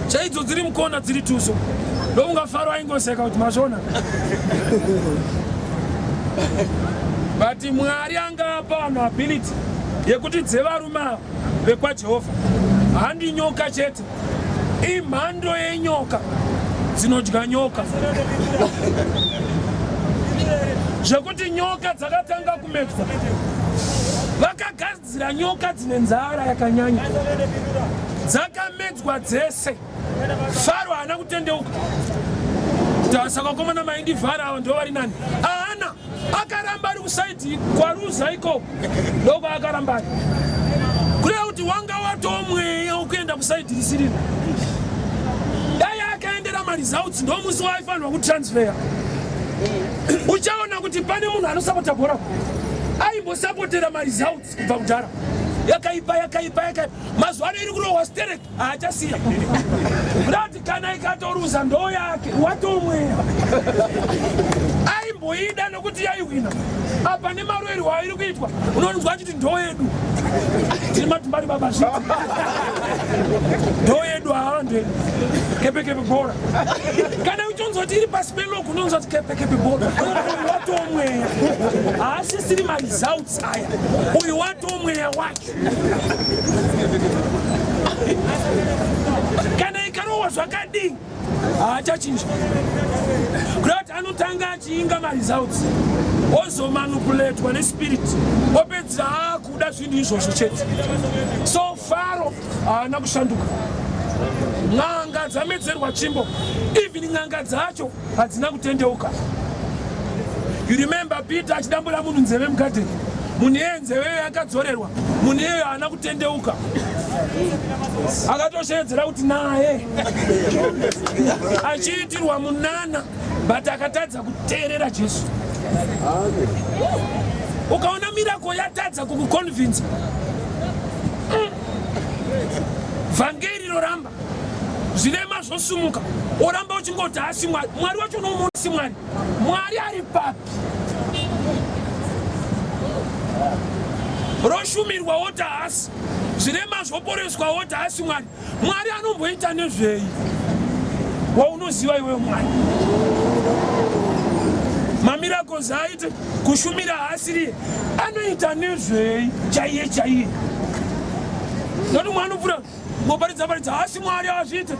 Chaidzo dziri mukona dziri tuso. Ndokunga Faro aingoseka kuti mazvona. But Mwari angapa vanhu ability yekuti dzevarume vekwaJehovha handi nyoka chete, imhando yenyoka dzinodya nyoka. Zvekuti nyoka dzakatanga kumedzwa, vakagadzira nyoka dzine nzara yakanyanya, dzakamedzwa dzese. Faro haana kutendeuka. Saka vakomana maindivhara avo ndo vari nani? Haana. Akaramba ari kusaidhi kwaRuza ikoko. Ndoko akaramba ari. kureva kuti wanga watomweya ukuenda kusaidi risiriro dai akaendera maresults ndo musi waifanirwa kutransfer. Uchaona kuti pane munhu anosapota bhora aimbosapotera maresults kubva kudhara yakaipa mazuva ano iri kurohwa sterek haachasiya kuti kana ikatoruza ndo yake watomweya aimboida nokuti yaiwina apa nemarwerwa iri kuitwa unonzwa achiti ndo yedu tiri matumbari baba zviti ndo yedu haandeni kepekepe bhora kana uchonzoti iri pasi peloku unonzwa kuti kepekepe bhora watomweya haasisiri maresults aya uyu watomweya wacho kana ikarohwa zvakadii haachachinja kuti anotanga achiinga maresults ozomanipuletwa nespirit opedzira akuda zvinhu izvozvo chete. So Faro haana kushanduka. N'anga dzamedzerwa tsvimbo, even n'anga dzacho hadzina kutendeuka. You remember Peter achidambura munhu nzeve mukadheni, munhu iyeye nzeve yakadzorerwa, munhu iyeye haana kutendeuka. Akatoshedzera kuti naye achiitirwa munana but akatadza kuteerera Jesu. Ukaona miracle yatadza kukuconvince vhangeri roramba zvirema zvosumuka oramba uchingoti hasi mwari wacho unomuona si mwari ari papi roshumirwa woti hasi zvirema zvoporeswa woti hasi mwari anomboita nezvei waunoziva iwe mwari mamiracles aite kushumira hasiriye anoita nezvei chaiye noti mwana upfuura ngoparidza hasi mwari azviite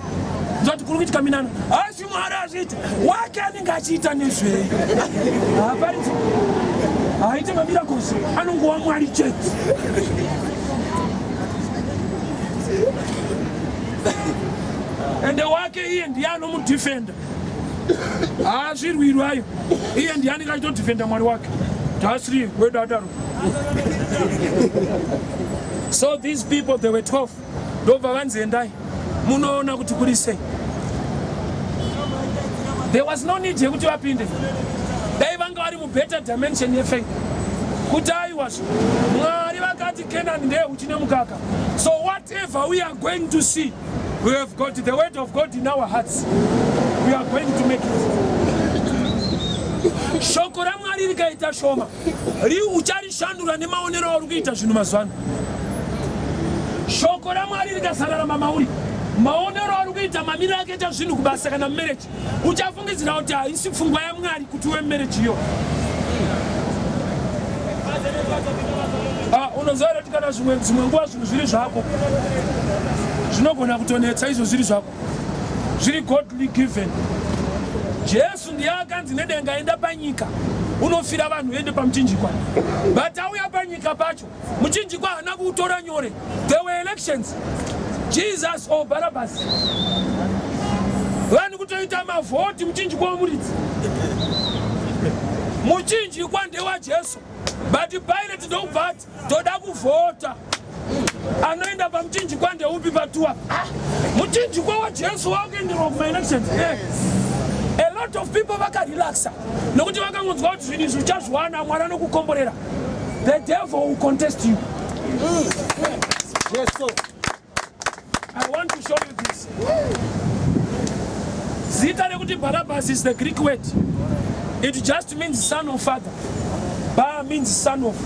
zvati kuri kuitika minana hasi mwari azviite wake anenge achiita nezvei haparidza haite mamiracles anongova mwari chete. Ende wake iye ndiye anomudefenda azvirwirwayo iye ndiye anenge achitodefenda mwari wake tasiri wedadaro. So these people, they were 12 ndobva vanzendai munoona kuti kuri sei. There was no need yekuti vapinde dai vanga vari mubetter dimension yefaith kuti aiwazvo mwari vakati Kenani ndeye uchi nemukaka. So whatever we are going to see, we have got the word of God in our hearts. We are going to make it. Shoko ramwari rikaita shoma ucharishandura nemaonero auri kuita zvinhu mazuva. Shoko ramwari rikasararama mauri maonero auri kuita mamiriro akaita zvinhu kubasa kana marriage uchafungidzira kuti haisi pfungwa yaMwari kuti uve marriage iyo. Unoziva kuti kana dzimwe nguva zvinhu zviri zvako zvinogona kutonetsa izvo zviri zvako zviri godly given. Jesu ndiye akanzi nedenga enda panyika unofira vanhu ende pamuchinjikwa, but auya panyika pacho muchinjikwa haana kuutora nyore. There were elections, Jesus or Barabbas. Vanhu kutoita mavhoti muchinjikwa womuridzi, muchinjikwa ndewaJesu, but Pilate ndokubva ati toda kuvhota anoenda pamuchinjikwa ndeupi patuwa muchinjikwa waJesu wakuenderwa kumaelections. A lot of people vakarelaxa nokuti vakangonzwa kuti zvinhu izvi uchazviwana mwari anokukomborera. The devil will contest you. Yes, so I want to show you this. Zita rekuti Barabbas is the Greek word. It just means son of father. Ba means son of.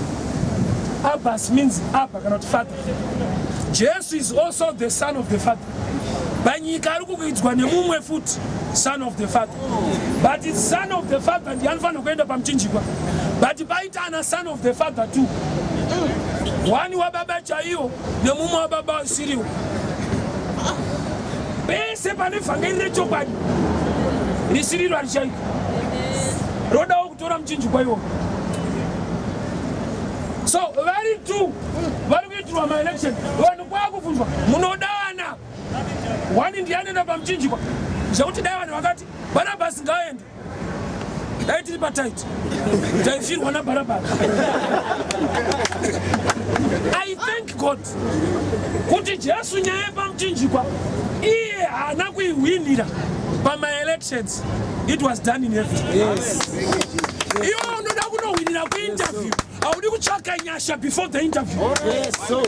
Abbas means Abba, cannot father. Jesus is also the son of the father. Banyika ari kukuidzwa nemumwe futi son of the father. But it's son of the father ndiye anofanira kuenda pamuchinjikwa. But paitana son of the father too. Wani wababa chaiwo nemumwe wababa usiriwo. Pese pane vhangeri rechokwadi risiriro harichaika rodawo kutora muchinjikwa iwo. So vari two vari kuitirwa maelection vanhu kwakubvunzwa munodana wani ndiye anoenda pamuchinjikwa zvekuti dai vanhu vakati Barabbas ngaende dai tiri patight taifirwa naBarabhasi. I thank God kuti Jesu nyaya pamuchinjikwa iye haana kuihwinira pama-elections. It was done in heaven. Yes. Iwe unoda kunohwinira kuinterview, haudi kutsvaka nyasha before the interview. Yes, so.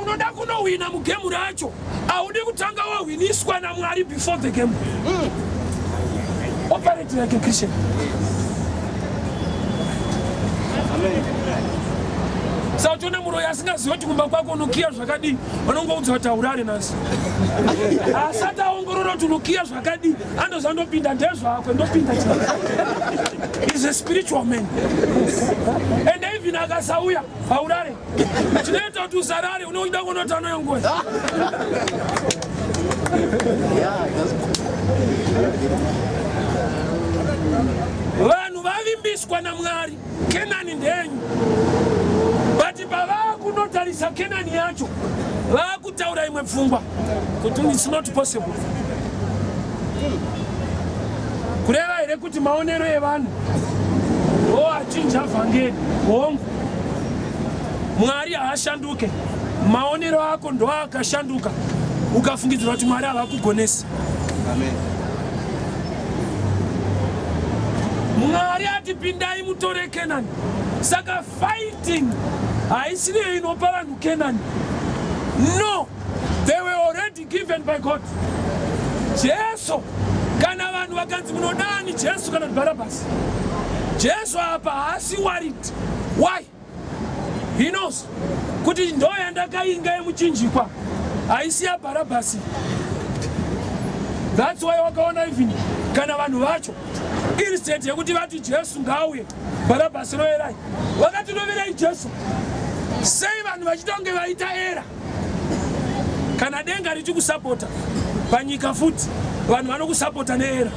Unoda kunohwina mugemu racho, haudi kutanga wahwiniswa naMwari before the game. Operate like a Christian. Amen. Sautone muro yasingaziva kuti kumba kwako unokiya zvakadii, vanongoudza kuti haurare nasi. Asati aongorora kuti unokiya zvakadii, andozandopinda ndezvako, ndopinda chii. He's a spiritual man. And even akasauya haurare. Chinoita kuti usarare, unoida kunoti anoyongoya. Vanhu vavimbiswa naMwari, Kenani ndenyu. But pavakunotarisa Kenani yacho, vakutaura imwe pfungwa kuti it's not possible. Kureva here kuti maonero evanhu achinja vhangeri hongu. Mwari haashanduke, maonero ako ndo akashanduka, ukafungidzira kuti Mwari havakugonesi. Amen. Mwari ati pindai mutore Kenani. Saka fighting haisiri inopa vanhu Kenani. No, they were already given by God. Jesu kana vanhu vakanzi munodani Jesu kana Barabhasi. Jesu apa haasi worried. Why? He knows kuti ndo yandakainga yemuchinjikwa haisi yaBarabhasi. That's why wakaona even kana vanhu vacho instead yekuti vati Jesu ngauye Barabhasi roerai, vakati roverai Jesu. Sei vanhu vachitonge vaita era kana denga richikusapota panyika futi vanhu vanokusapota neera.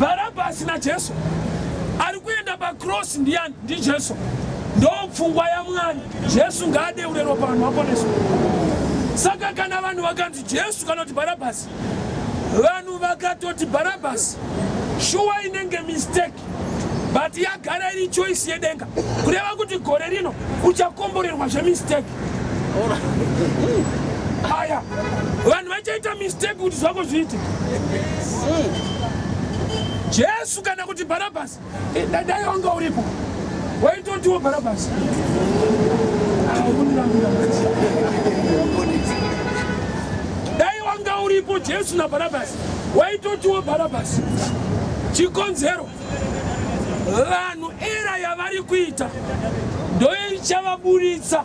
Barabhasi naJesu ari kuenda pacross ndiani? NdiJesu. Ndo pfungwa yaMwari. Jesu ngaadeure ropa vanhu vaponeswe. Saka kana vanhu vakanzi Jesu kana kuti Barabhasi, vanhu vakatoti Barabhasi shuwa inenge mistake, but yagara iri choice yedenga, kureva kuti gore rino uchakomborerwa zvemistake. Aya vanhu vachaita mistake kuti zvako zviite. Jesu kana kuti Barabhasi, dai wanga uripo waitotiwo Barabhasi. Dai wanga uripo Jesu na Barabhasi, waitotiwo Barabhasi. Chikonzero vanhu era yavari kuita ndo ichavaburitsa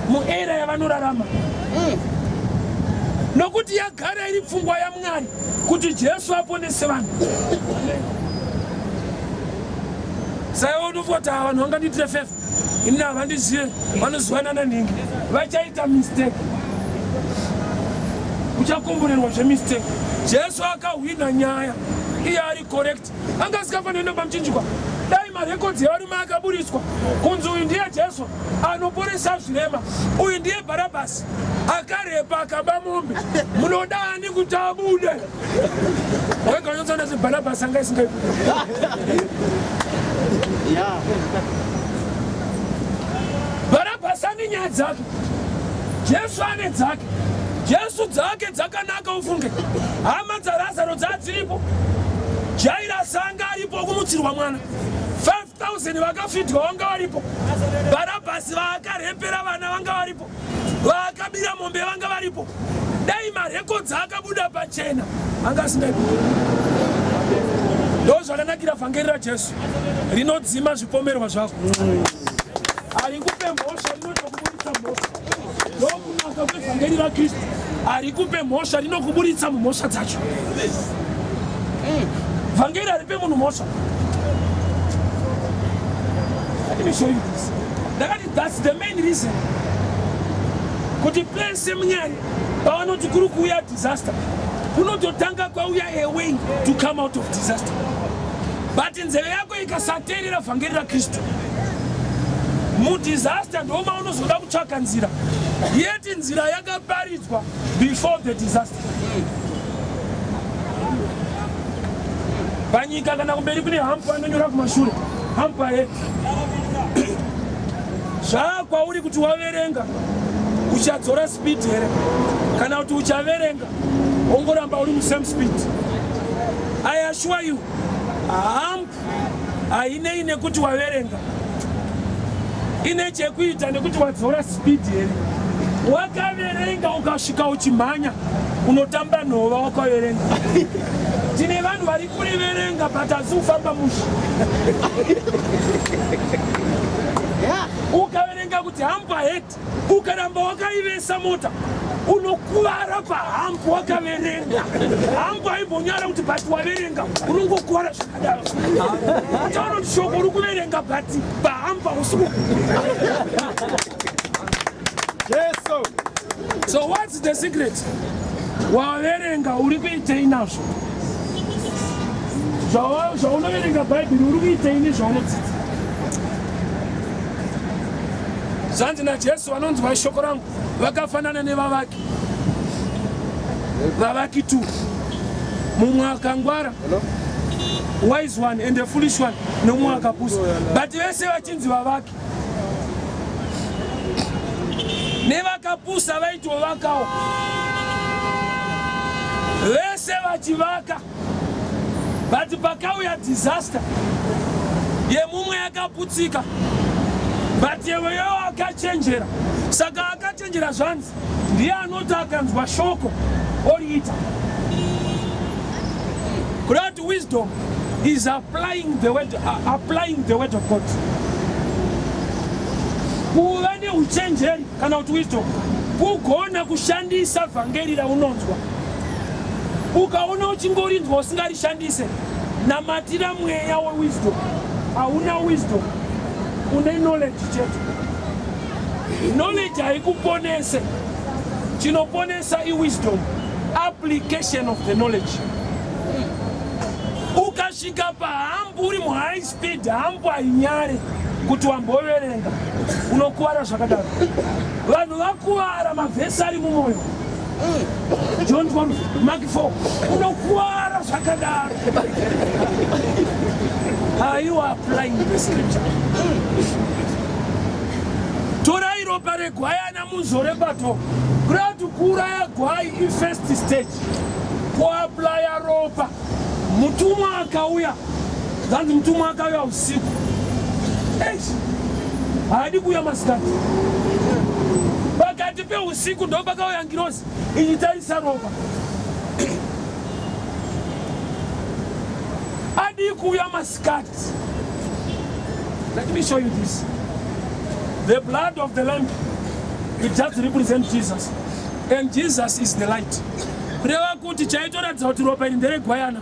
muera yavanorarama. Nokuti yagara iri pfungwa yaMwari kuti Jesu aponese vanhu. Saiwa unofuata vanhu vanganditire fefa, ini havandizive, vanozivana naningi, vachaita mistake. Uchakomborerwa zvemistake. Jesu akahwina nyaya, iye ari correct. Anga asikafanira kuenda pamuchinjikwa. Dai marekodzi evarume akaburitswa kunzi uyu ndiye Jesu anoporesa zvirema, uyu ndiye Barabhasi akarepa akaba mombe, munodani kuti abude. Wakanyotsa kuti Barabhasi anga isingaibude. Barabhasi ane nyaya dzake, Jesu ane dzake. Jesu dzake dzakanaka ufunge. Hama dzaRazaro dzadziripo, Jairasi anga aripo kumutsirwa mwana, 5,000 vakafidwa vanga varipo, Barabhasi vakarepera vana vanga varipo, vakabira mombe vanga varipo. Dai marekodzi akabuda pachena anga asingaibude. Ndo zvakanakira vhangeri raJesu, rinodzima zvipomerwa zvako. Harikupe mhosva, rinotokuburitsa mhosva. Ndokunaka kwevhangeri raKristu, harikupe mhosva, rinokuburitsa mumhosva dzacho. Vhangeri haripe munhu mhosva. Let me show you this. That's the main reason kuti place munyari pavanoti kuri kuuya disaster, kunototanga kwauya a way to come out of disaster. But nzeve yako ikasateerera vhangeri raKristu, mudisaster ndoma unozoda kutsvaka nzira yet nzira yakaparidzwa before the disaster. Panyika kana kumberi kune hampu anonyora kumashure, hampu ahead. Zvakwauri kuti waverenga uchadzora speed here kana kuti uchaverenga ongoramba uri musame speed. I assure you, hampu hainei nekuti waverenga, ine chekuita nekuti wadzora speed here. Wakaverenga ukasvika uchimhanya unotamba nhova wakaverenga. Tine vanhu vari kuriverenga but hasi kufamba musha. Ukaverenga kuti hampu ahead, ukaramba wakaivesa mota unokuvara pahampu wakaverenga. Hampu haimbonyara kuti but waverenga unongokuvara zvakadaro. Taura kuti shoko uri kuverenga but pahampu hausi. So what's the secret? Waverenga uri kuitei nazvo. Zvaunoverenga bhaibheri uri kuitei nezvaunodzidza. Zvanzi naJesu vanonzwa shoko rangu vakafanana nevavaki. Vavaki tu. Mumwe akangwara, wise one and the foolish one, nomumwe akapusa. But vese vachinzi vavaki. Nevakapusa vaitovakawo. Vese vachivaka. But pakauya disaster, yemumwe yakaputsika, but yeweyo akachenjera. Saka akachenjera zvanzi, ndiye anoti akanzwa shoko oriita. Great wisdom is applying the word of God. Kuva neuchenjeri kana kuti wisdom, kugona kushandisa vhangeri raunonzwa. Ukaona uchingorinzwa usingarishandise, namatira mweya wewisdom. Hauna wisdom, une knowledge chete. Knowledge haikuponese. Chinoponesa wisdom, application of the knowledge. Ukasvika pahampu uri muhigh speed, hampu hainyare kuti wamboverenga, unokuwara zvakadaro. Vanhu vakuwara mavhesi ari mumwoyo. John 1, Mark 4, unokuwara zvakadaro. Are you applying the scripture? Torai ropa regwayana muzore bato. Kurati kuuraya gwai first stage. Kuaplaya ropa. Mutumwa akauya. Zanzi mutumwa akauya usiku. Hadi kuya masikati. Pakati pe usiku ndo pakauya ngirozi ichitarisa ropa. Hadi kuya masikati. Let me show you this. The blood of the lamb, it just represents Jesus. And Jesus is the light. Kureva kuti chaitoratidza kuti ropa iri nderegwayana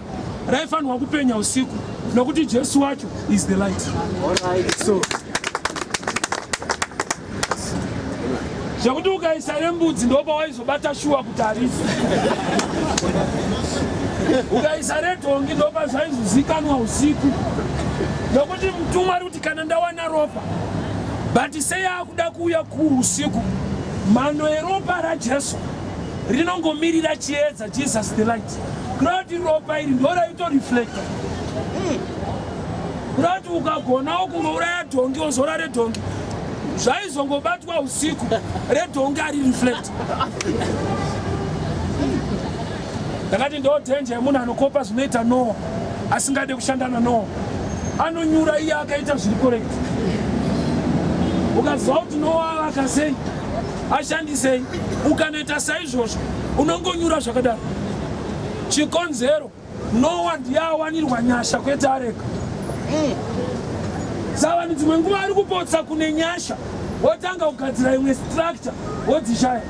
raifanirwa kupenya usiku nokuti Jesu wacho is the light. So zvekuti ukaisa rembudzi ndopa waizobata shuwa kuti harifi. Ukaisa redhongi ndopa zvaizozikanwa usiku. Nokuti mutumwa ari kuti kana ndawana ropa, but sei akuda kuuya kuusiku, mhando yeropa raJesu rinongomirira chiedza, Jesus the light. Kurati ropa iri ndo raitoreflecta. Kurati ukagonawo kungouraya dhongi wozora redhongi, zvaizongobatwa usiku, redhongi ari reflect. Ndakati ndo dhenje yemunhu anokopa zvinoita Noah, asingade kushanda naNoah. Anonyura iye akaita zviri correct. Ukaziva kuti Noah akasei, ashandisei, ukanoita saizvozvo, unongonyura zvakadaro. Chikonzero, Noah ndiye awanirwa nyasha kwete areka. Saka vanhu dzimwe nguva ari kupotsa kune nyasha, wotanga kugadzira imwe structure, wodzishaya.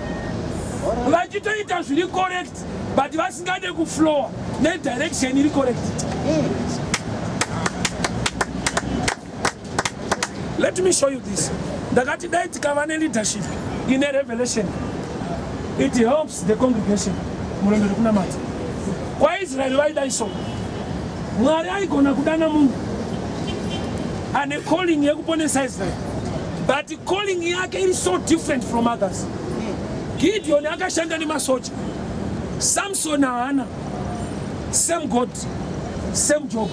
Vachitoita zviri correct, but vasingade kuflowa nedirection iri correct. Let me show you this. Ndakati dai tikava leadership in a revelation, it helps the congregation. Murendo kunamata. Kwa Israel vaidai so. Mwari aigona kudana munhu ane calling yekuponesa Israel. But calling yake is so different from others. Gideon akashanda nemasoja, Samson haana, same God, same job.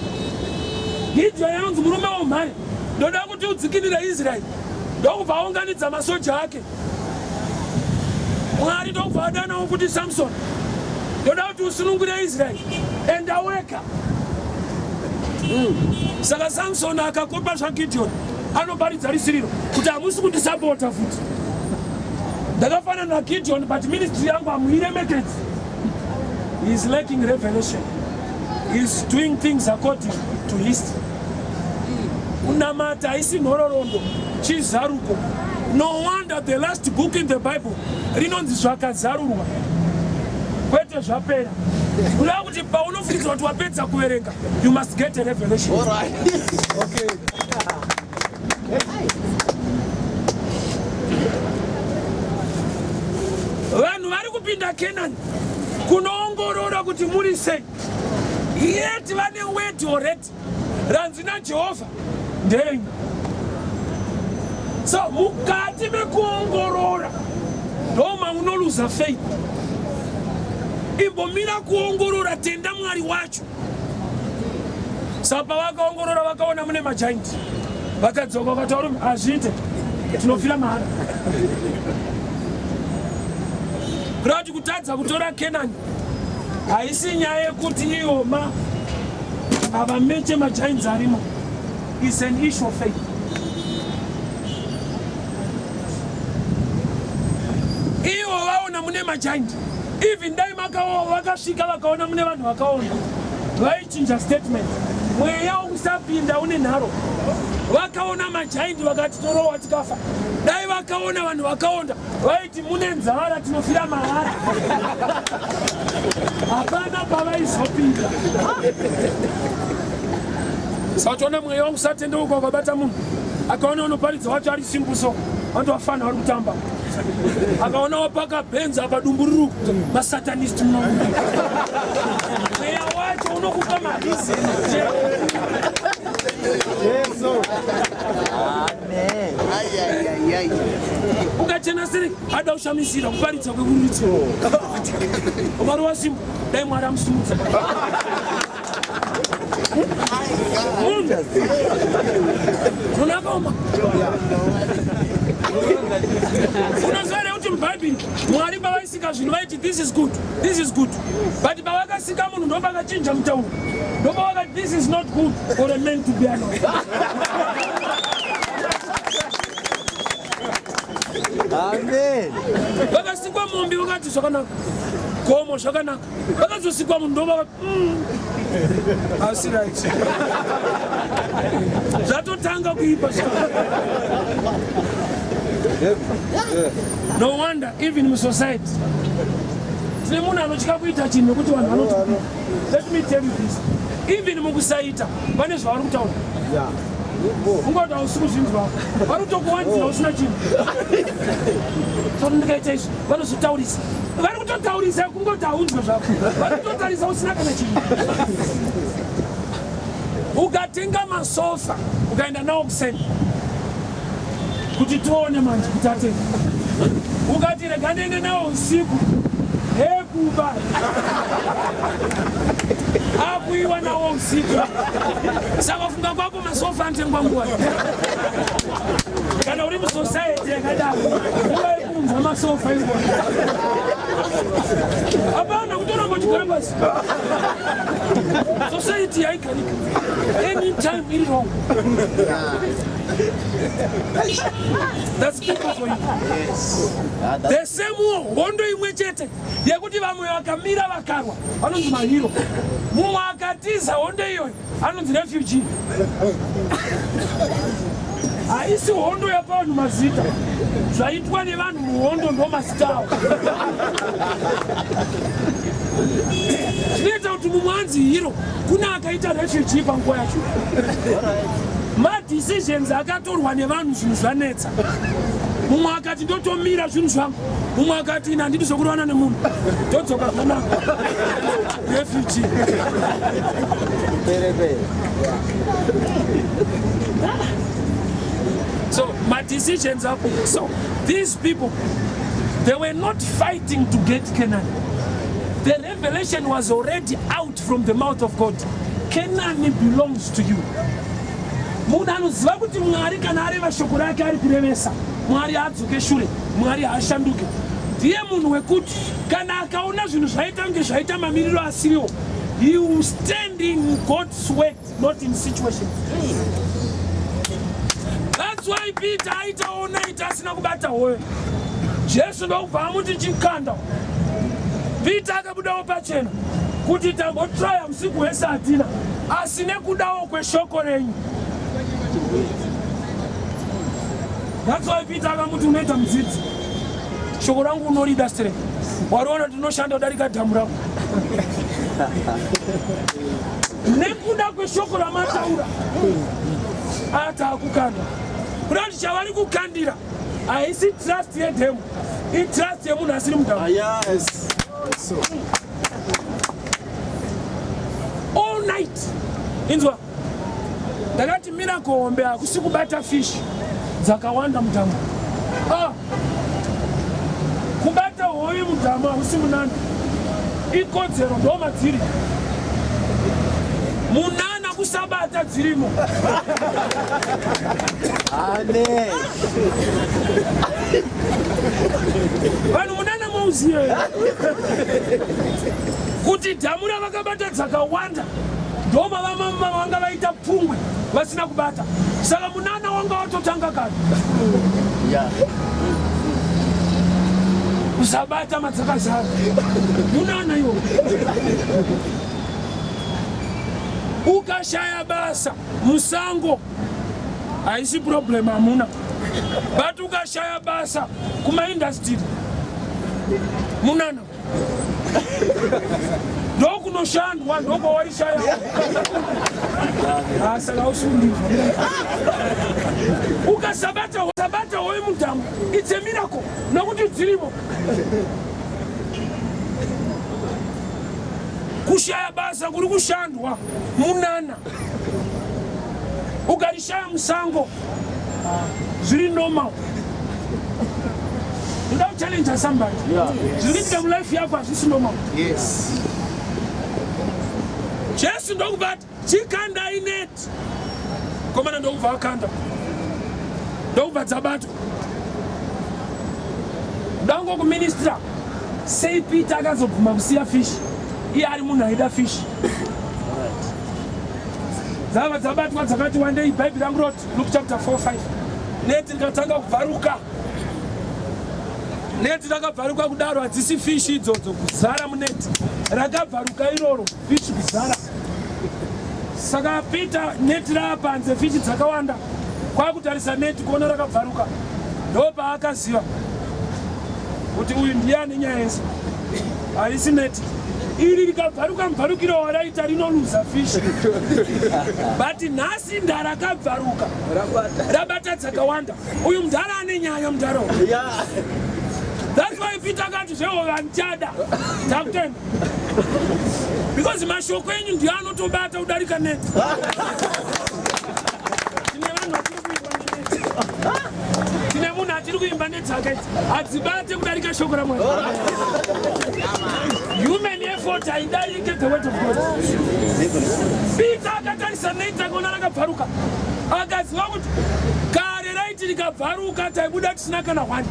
Gideon yanonzi murume womhare, ndoda kuti udzikinira Israeli, ndokubva aunganidza masoja ake. Mwari ndokubva adanawo kuti Samson, ndoda kuti usunungure Israeli, enda weka. Saka Samson akakopa zvaGideon, anoparidza risiriro kuti hamusi kundisapota futi. Ndakafanana naGideon, but ministry yangu hamuiremekedzi. He is lacking revelation. He is doing things according to history. Unamata haisi nhororondo, chizaruko. No wonder the last book in the Bible rinonzi zvakazarurwa. Kwete zvapera. Kuda kuti paunofungidzwa kuti wapedza kuverenga, you must get a revelation. All right. Okay. Vanhu vari kupinda Canaan kunoongorora kuti muri sei. Yet vane word already. Ranzi naJehovha ndenyu. So mukati mekuongorora ndoma unoluza faith. Imbomira kuongorora tenda Mwari wacho. Sapa vakaongorora vakaona mune magiant. Vakadzoka vakataura azviite tinofira mahara. Kurati kutadza kutora Canaan haisi nyaya yekuti ioma havameche magiants arimo. It's an issue of faith. Iwo vaona mune magiant. Even dai vakasvika vakaona mune vanhu vakaona, vaichinja statement. Mweya wokusapinda une nharo. Vakaona magiant vakati torowa tikafa. Dai vakaona vanhu vakaonda, vaiti mune nzara tinofira mahara. Hapana pavaizopinda. Saka mweya wokusatendeuka ukabata munhu, akaona unoparidza wacho ari simbuso, vandovafana vari kutamba. Akaona wapaka benza padumbururu, masatanist munomu. Mweya wacho unokupa marisi. Yesu. Amen. Ay. Ukachena siri, hada ushamisira kuparidza kwekuritso. Uvari wasimba, dai Mwari amusumudza. Unakaoma. Unazvare kuti mubhaibheri Mwari pavaisika zvinhu vaiti this is good, this is good. But pavakasika munhu ndopakachinja mutauro. Ndopavakati this is not good for a man to be alone. Amen. Vakasikwa mombe vakati zvakanaka. Gomo zvakanaka. Vakazosikwa munhu ndopavakati asi right. Zvatotanga kuipa. No wonder even in society. Tine munhu anotya kuita chinhu nekuti vanhu vanoti. Let me tell you this. Even mukusaita pane zvavari kutaura. Ungoti hausi kuzvinzwa. Vari kutokuwanzira usina chinhu. Saka ndikaita izvi vanozotaurisa. Vari kutotaurisa kungoti haunzwe zvako. Vari kutotarisa usina kana chinhu. Ukatenga masofa ukaenda nawo kuseni kuti tione manje kuti atenge. Ukati rega ndiende nawo usiku hekuba akuiwa nawo usiku. Saka funga kwako masofa antengwa nguva. Kana uri musociety yakadaro ukunzwa masofa izvo. Hapana kutoramba chigara pasi. Society haigarika. Anytime iri wrong. That's people for you. Yes. The same war, hondo imwe chete yekuti vamwe vakamira vakarwa vanonzi mahero. Mumwe akatiza hondo iyoyo anonzi refugee. Haisi hondo yapa vanhu mazita. Zvaitwa nevanhu muhondo ndo mazita avo. Zvinoita kuti mumwe anzi hero kuna akaita refugee panguva yacho. Madecisions akatorwa nevanhu zvinhu zvanetsa. Mumwe akati ndotomira zvinhu zvangu. Mumwe akati ina handidi zokurwana nemunhu. Ndodzoka zvanaka. Refugee. So my decisions are so these people They were not fighting to get Canaan. The revelation was already out from the mouth of God. Canaan belongs to you. Munhu anoziva kuti Mwari kana areva shoko rake ari kurevesa, Mwari adzoke shure, Mwari ashanduke. Ndiye munhu wekuti kana akaona zvinhu zvaita kunge zvaita mamiriro asiriwo, he will stand in God's word, not in situations. That's why Peter aitaona asina kubata hoyo. Jesu ndokubva amuti chikanda. Peter akabudawo pachena kuti tangotraya usiku wese atina, asi nekudawo kweshoko renyu. That's why Peter akamuti unoita mudzidzi, shoko rangu unorida straight. Wariona tinoshanda kudarika dhamu rangu. Nekuda kweshoko ramataura ata akukanda. Kuti chavari kukandira haisi trust yedhemu, itrust yemunhu asiri mudhamu. Yes. All night. Inzwa. Ndakati miracle hombe hakusi kubata fish dzakawanda mudhamu. Kubata hoyo mudhamu hakusi munana. Ikodzero ndoma dziri. Munana kusabata dzirimo. Amen. Vanhu munana mauziye kuti dhamu ravakabata dzakawanda ndoma vamama vanga vaita pfungwe vasina kubata, saka munana wanga watotanga kare kusabata madzakazara munana iwo. Ukashaya basa musango haisi problem hamuna, but ukashaya basa kumaindustry munana ndokunoshandwa ndokwawarishaya. Saka usundiva ukasabata hoyo mudhamu, it's a miracle nokuti dzirimo. Kushaya basa kuri kushandwa munana, ukarishaya musango zviri normal. Without challenging somebody, you need them life here for this normal. Yes. Jesu ndokubata chikanda inet. Komana ndokubva kanda. Ndokubva dzabatwa. Dango kuministra. Sei Peter akazobvuma kusiya fish. Iye ari munhu aida fish. Dzava dzabatwa dzakati one day Bible rangu roti Luke chapter 4:5. Neti rikatanga kubvaruka. Neti rakabvaruka kudaro hadzisi fish idzodzo kuzara muneti. Rakabvaruka iroro fish kuzara. Saka Peter neti raapanze fish dzakawanda. Kwakutarisa neti kuona rakabvaruka. Ndopa akaziva kuti uyu ndiani nyaya yese. Haisi neti. Iri rikabvaruka mubvarukiro waraita rinoluza fish. But nhasi ndarakabvaruka rabata dzakawanda. Uyu mudhara ane nyaya mudhara. That's why Peter got to say, oh, I'm Chada. Top 10. Because my show when you are to battle Udarika net. Human effort, I get the word of God. Peter got a senator Gonaka Paruka. I got what? Carry Paruka, I would have snack on a one.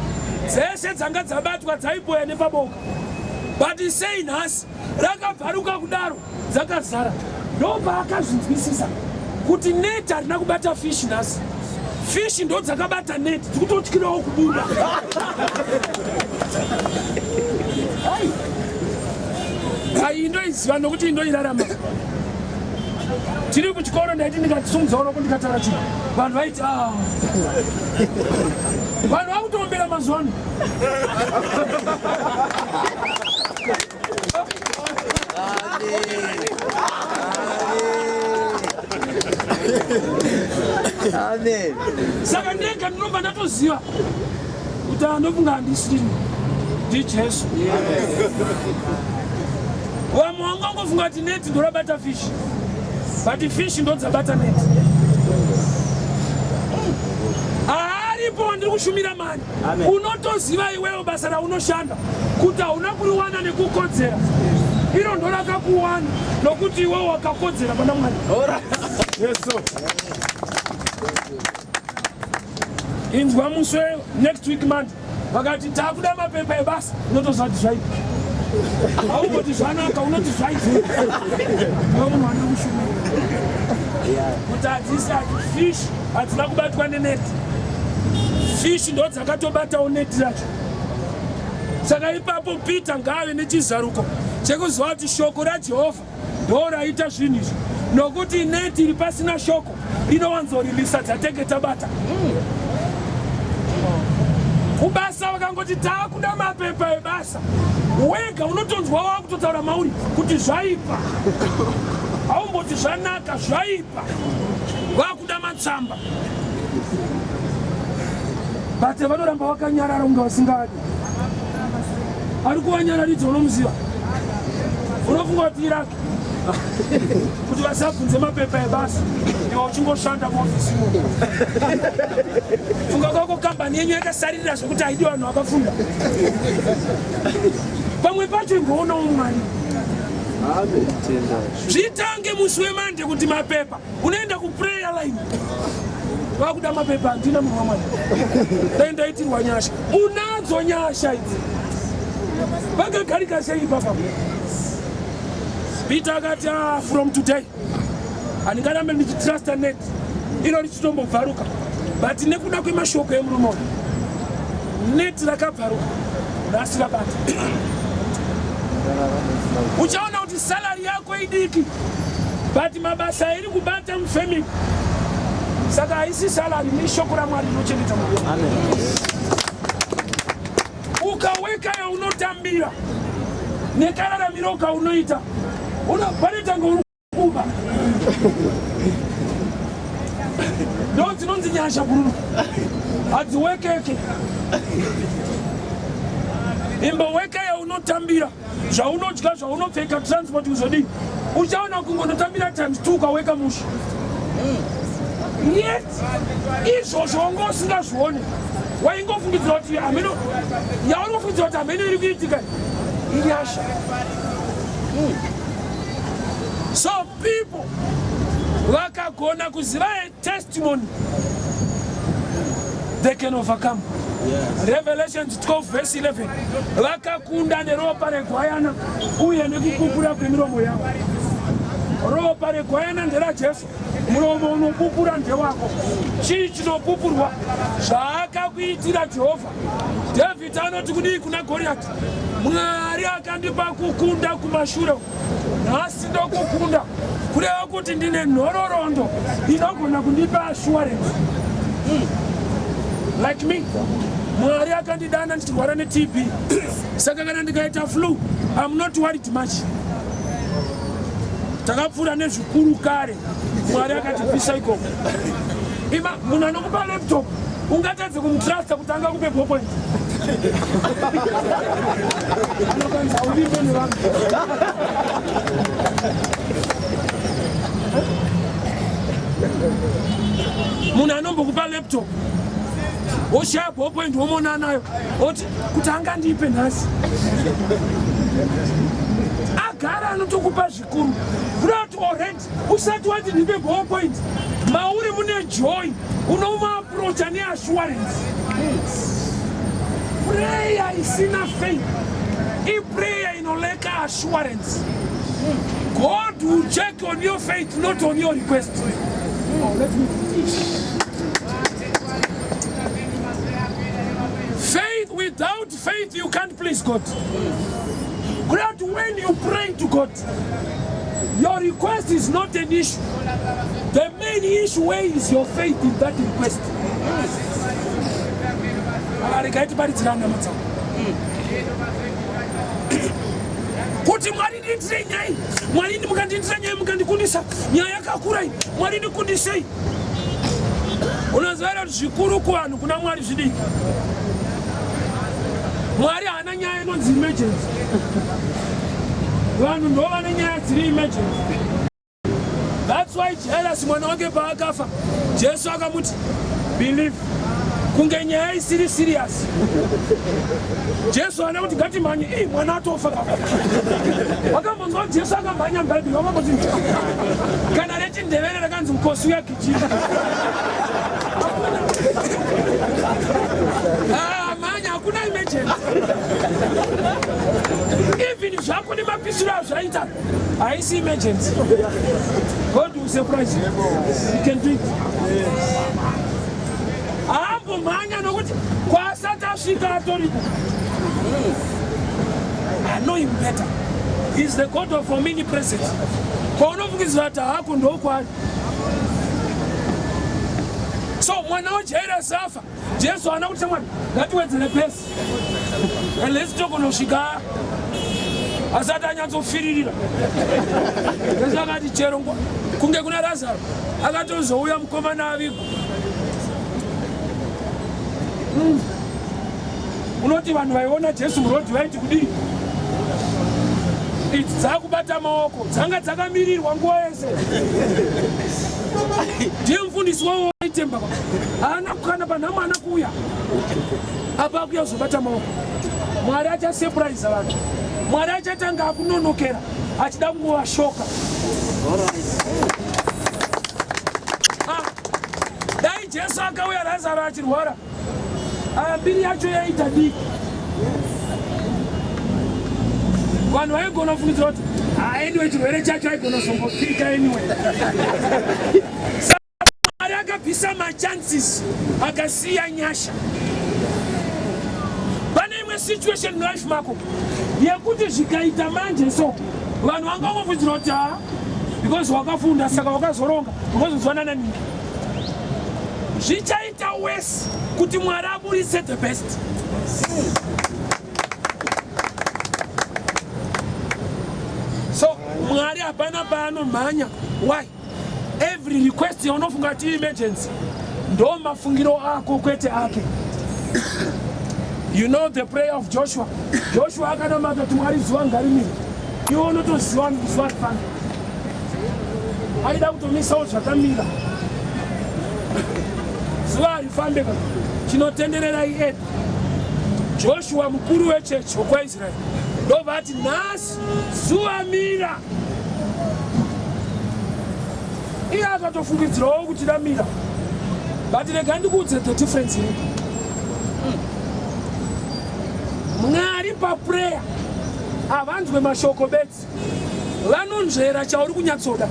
But he's saying us, Raka Paruka Kudaro, Zakazara. No backers in pieces. Kuti net are now better fish in us. Fish in those Zakabata net, you don't kill Kubuda. I know it's one of the Rama. Tiri kuchikora and I didn't get some zone of Katarachi. But right, but how don't be Amazon? Amen. Sakande can number that was here. Utanova this Jesus. Well, Mongo from the net to the better fish. But the fish don't a better net. paripo wandiri kushumira mani unotoziva iwewe basa raunoshanda kuti hauna kuriwana nekukodzera iro ndo rakakuwana nokuti iwewe wakakodzera pana Mwari. Inzwa muswe next week month vakati takuda mapepa ebasa unotozati zvaipa haungoti zvanaka unoti zvaipa munhu ane kushumira kuti hadzisi ati fish hadzina kubatwa neneti fish ndo dzakatobatawo neti racho saka ipapo Peter ngaave nechizaruko chekuziva kuti shoko raJehovha ndo raita zvinhu izvi nokuti neti iri pasina shoko inowanzoririsa dzatenge tabata kubasa vakangoti takuda mapepa ebasa wega unotonzwa wakutotaura mauri kuti zvaipa haumboti zvanaka zvaipa vakuda matsamba bate vanoramba vakanyarara unga vasingadi ari kuvanyararidza unomuziva unofunga kuti irake kuti vasabvunze mapepa ebasa iwe uchingoshanda muofisi mo funga kwako kambani yenyu yakasarira zvokuti haidi vanhu vakafunda pamwe pacho imboonawo Mwari zvitange musi wemande kuti mapepa unoenda kuprayer line vakuda mapepa handina munhu waMwari dai ndaitirwa nyasha unadzo nyasha idzi vakagarika sei papa Peter akati from today handingarambe ndichitrasta net ino richitombobvaruka but nekuda kwemashoko emurume uyu net rakabvaruka nhasi rabata uchaona kuti salary yako idiki but mabasa iri kubata mufamily saka haisi salary neshoko raMwari rinochengeta mwoyo ukaweka yaunotambira nekararamiro kaunoita unoparitanga uri kuba ndo dzinonzi nyasha bururu hadziwekeke imboweka yaunotambira zvaunodya zvaunopfeka transport kuzodii uchaona kungonotambira times 2 ukaweka musha yet izvozvo wanga usingazvione waingofungidzira kuti hameno yaungofungidzira kuti hameno iri kuitika inyasha. So people vakagona kuziva a testimony they can overcome. Revelation 12 verse 11 vakakunda neropa regwayana uye nekupupura kwemiromo yavo. Ropa regwayana nderaJesu, muromo unopupura ndewako. Chii chinopupurwa zvaakakuitira Jehovha. David anoti kudii kuna Goliath, Mwari akandipa kukunda kumashure, nhasi ndokukunda kureva kuti ndine nhororondo inogona kundipa assurance. Like me, Mwari akandidana ndichirwara neTB, saka kana ndikaita flu I'm not worried much. Takapfura nezvikuru kare, Mwari akatipisa ikoko. Ima munhu anokupa laptop ungatadze kumutrasta kuti angakupe ballpoint. Anokanza ulipe nevanhu. Munhu anombokupa laptop oshaya ballpoint womona nayo oti kuti angandipe nhasi. Agara anotokupa zvikuru kuti already usati wati ndipe ballpoint mauri mune joy unomuapproacha neassurance. Prayer isina faith, prayer inoleka assurance. God will check on your faith, not on your request. Oh, let me teach. Faith, without faith you can't please God. But when you pray to God, your request is not an issue. The main issue is your faith in that request. Kuti Mwari nditire nyai, Mwari mukanditira nyai mukandikundisa nyaya yakakura iyi, Mwari ndikundisei. Unoziva kuti zvikuru kuvanhu kuna Mwari zvidiki. Mwari haana nyaya inonzi emergency. Vanhu ndo vane nyaya dziri emergency. That's why Jairus mwana wake paakafa, Jesu akamuti believe kungenya isiri serious. Jesu anakuti gati manye mwana atofa kaka. Wakambo Jesu akamanya mbali wamapoti. Kana leti ndevele kanzi mkosi ya kijiji. Manya hakuna emergency. Even if you have mapisura zaita, I see emergency. God will surprise you. You can do it. Ambo manya no kuti kwa South Africa authority. I know him better. He's the God of omnipresence. Kwa unovukizata hako ndo kwa. So mwana Jaira safa. Jesu anakuti mwana ngati wedzele place. And let's talk no shika. Asata nyanzo firirira. Jesu akati chero kunge kuna Lazaro. Akatozouya mukomana avigo. Unoti vanhu vaiona Jesu murodi vaiti kudii? Idzi dzakubata maoko, dzanga dzakamirirwa nguva yese. Ndiye mufundisi wavo waitemba kwa. Haana kukana panhama haana kuuya. Apa akuya kuzobata maoko. Mwari achasurprise vanhu. Mwari achatanga akunonokera achida kungovashoka. Dai Jesu akauya Lazaro achirwara. Mbiri yacho yaita diki. Vanhu vaigona kufungidzira kuti anyway chirwere chacho aigona kuzombofika anyway. Saka Mwari akabvisa machances akasiya nyasha. Pane imwe situation life mako yekuti zvikaita manje so vanhu vangangofungidzira kuti because wakafunda saka wakazoronga ukazozwanana nini. Zvichaita worse kuti Mwari aburitse the best. So Mwari hapana paanomhanya. Why? Every request yaunofunga kuti emergency ndo mafungiro ako kwete ake. You know the prayer of Joshua. Joshua akanamata kuti Mwari zuva ngarimire. Iwe unotoziva zuva rifana. Aida kutomisawo zvakamira. Zuva rifambe kana. Chinotenderera iye. Joshua mukuru wechechi wekwaIsraeri ndovati nhasi zuva mira. Iye akatofungidzirawo kuti ramira. But rega ndikuudze the difference here. Mwari paprayer avanzwe mashoko bedzi vanonzvera chauri kunyatsoda.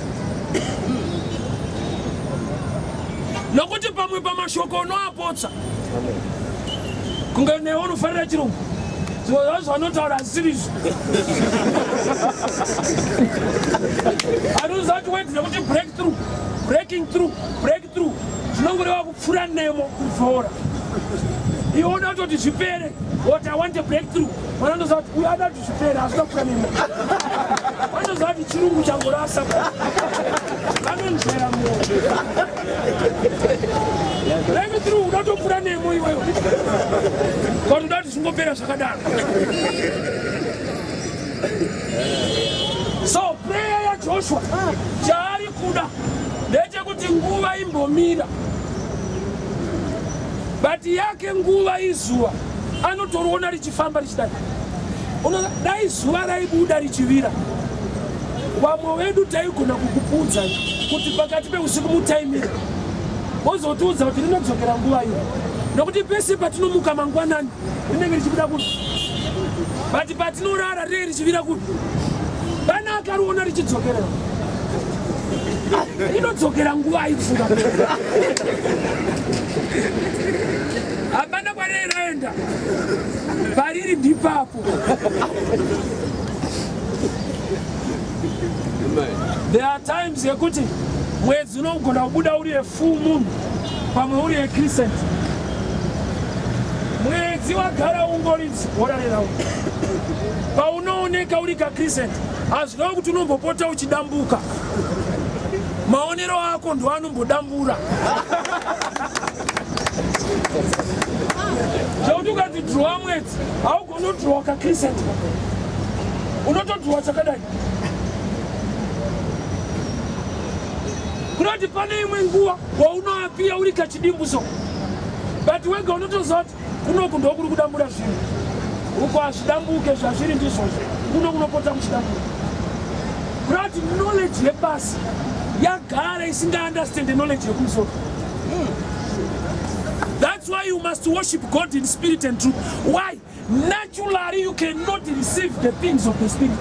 Nokuti pamwe pamashoko unoapotsa kunge newe unofarira chirungu zvimwe zvanotaura zvisizvo. Anoziva kuti wedzi nekuti breakthrough zvinongoreva kupfuura nemo kufora. Iwe unoda kutoti zvipere what I want a breakthrough. Vanondoziva kuti uyu ada kuti zvipere hazvina kupfuura nemo. Vanondoziva kuti chirungu changorasa vanonzvera moyo. Breakthrough unatopfuura nemo iwewe. Kuti uda kuti zvingopera zvakadaro. So prayer yaJoshua chaari kuda ndechekuti nguva imbomira. But yake nguva izuva anotoriona richifamba richidai. Dai zuva raibuda richivira. Vamwe vedu taigona kukupudza kuti pakati peusiku mutaimira. Wozotiudza kuti rinodzokera nguva iyo. Nokuti pese patinomuka mangwanani rinenge richivira kuti. But patinorara rinenge richivira kuti. Vana akariona richidzokera. Rinodzokera nguva ikufunga. Hapana kwariraenda. Pariri ndipapo. There are times yekuti mwedzi unogona kubuda uri full moon pamwe uri crescent. Mwedzi wagara ungoridzi worarerawo. Paunooneka uri crescent hazvina kuti unombopota uchidambuka. Maonero ako ndo anombodambura. Zvauti ukadzidhirowa mwedzi haugoni kudhirowa crescent. Unotodhirowa chakadai. Kunoti pane imwe nguva waunoapira uri kachidimbuso. but wega unotoziva kuti kunoku ndokuri kudambura zvinhu uko hazvidambuke zvazviri ndizvozvo kuno kunopota kuchidambuka kuti knowledge yebasi yagara isingaunderstand knowledge yekumusoro. That's why you must worship God in spirit and truth. Why? Naturally you cannot receive the things of the spirit.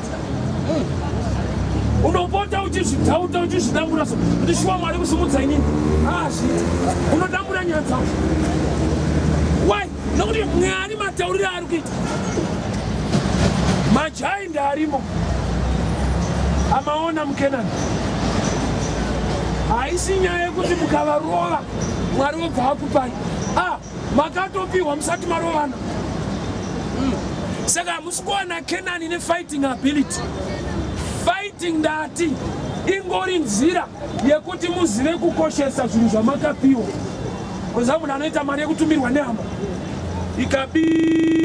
Unopota uchizvidhauta uchizvidambura so kuti shuwa Mwari kusumudza inini hazviti unodambura nyaya dzavo. Why? Nokuti Mwari matauriro ari kuita majaindi arimo amaona muKenani haisi nyaya yekuti mukavarova Mwari wobva akupai makatopiwa musati marovana. Saka musikuwana Kenani ne fighting ability. Fighting ndati ingori nzira yekuti muzive kukoshesa zvinhu zvamakapiwa. Koza munhu anoita mari yekutumirwa nehama ikabi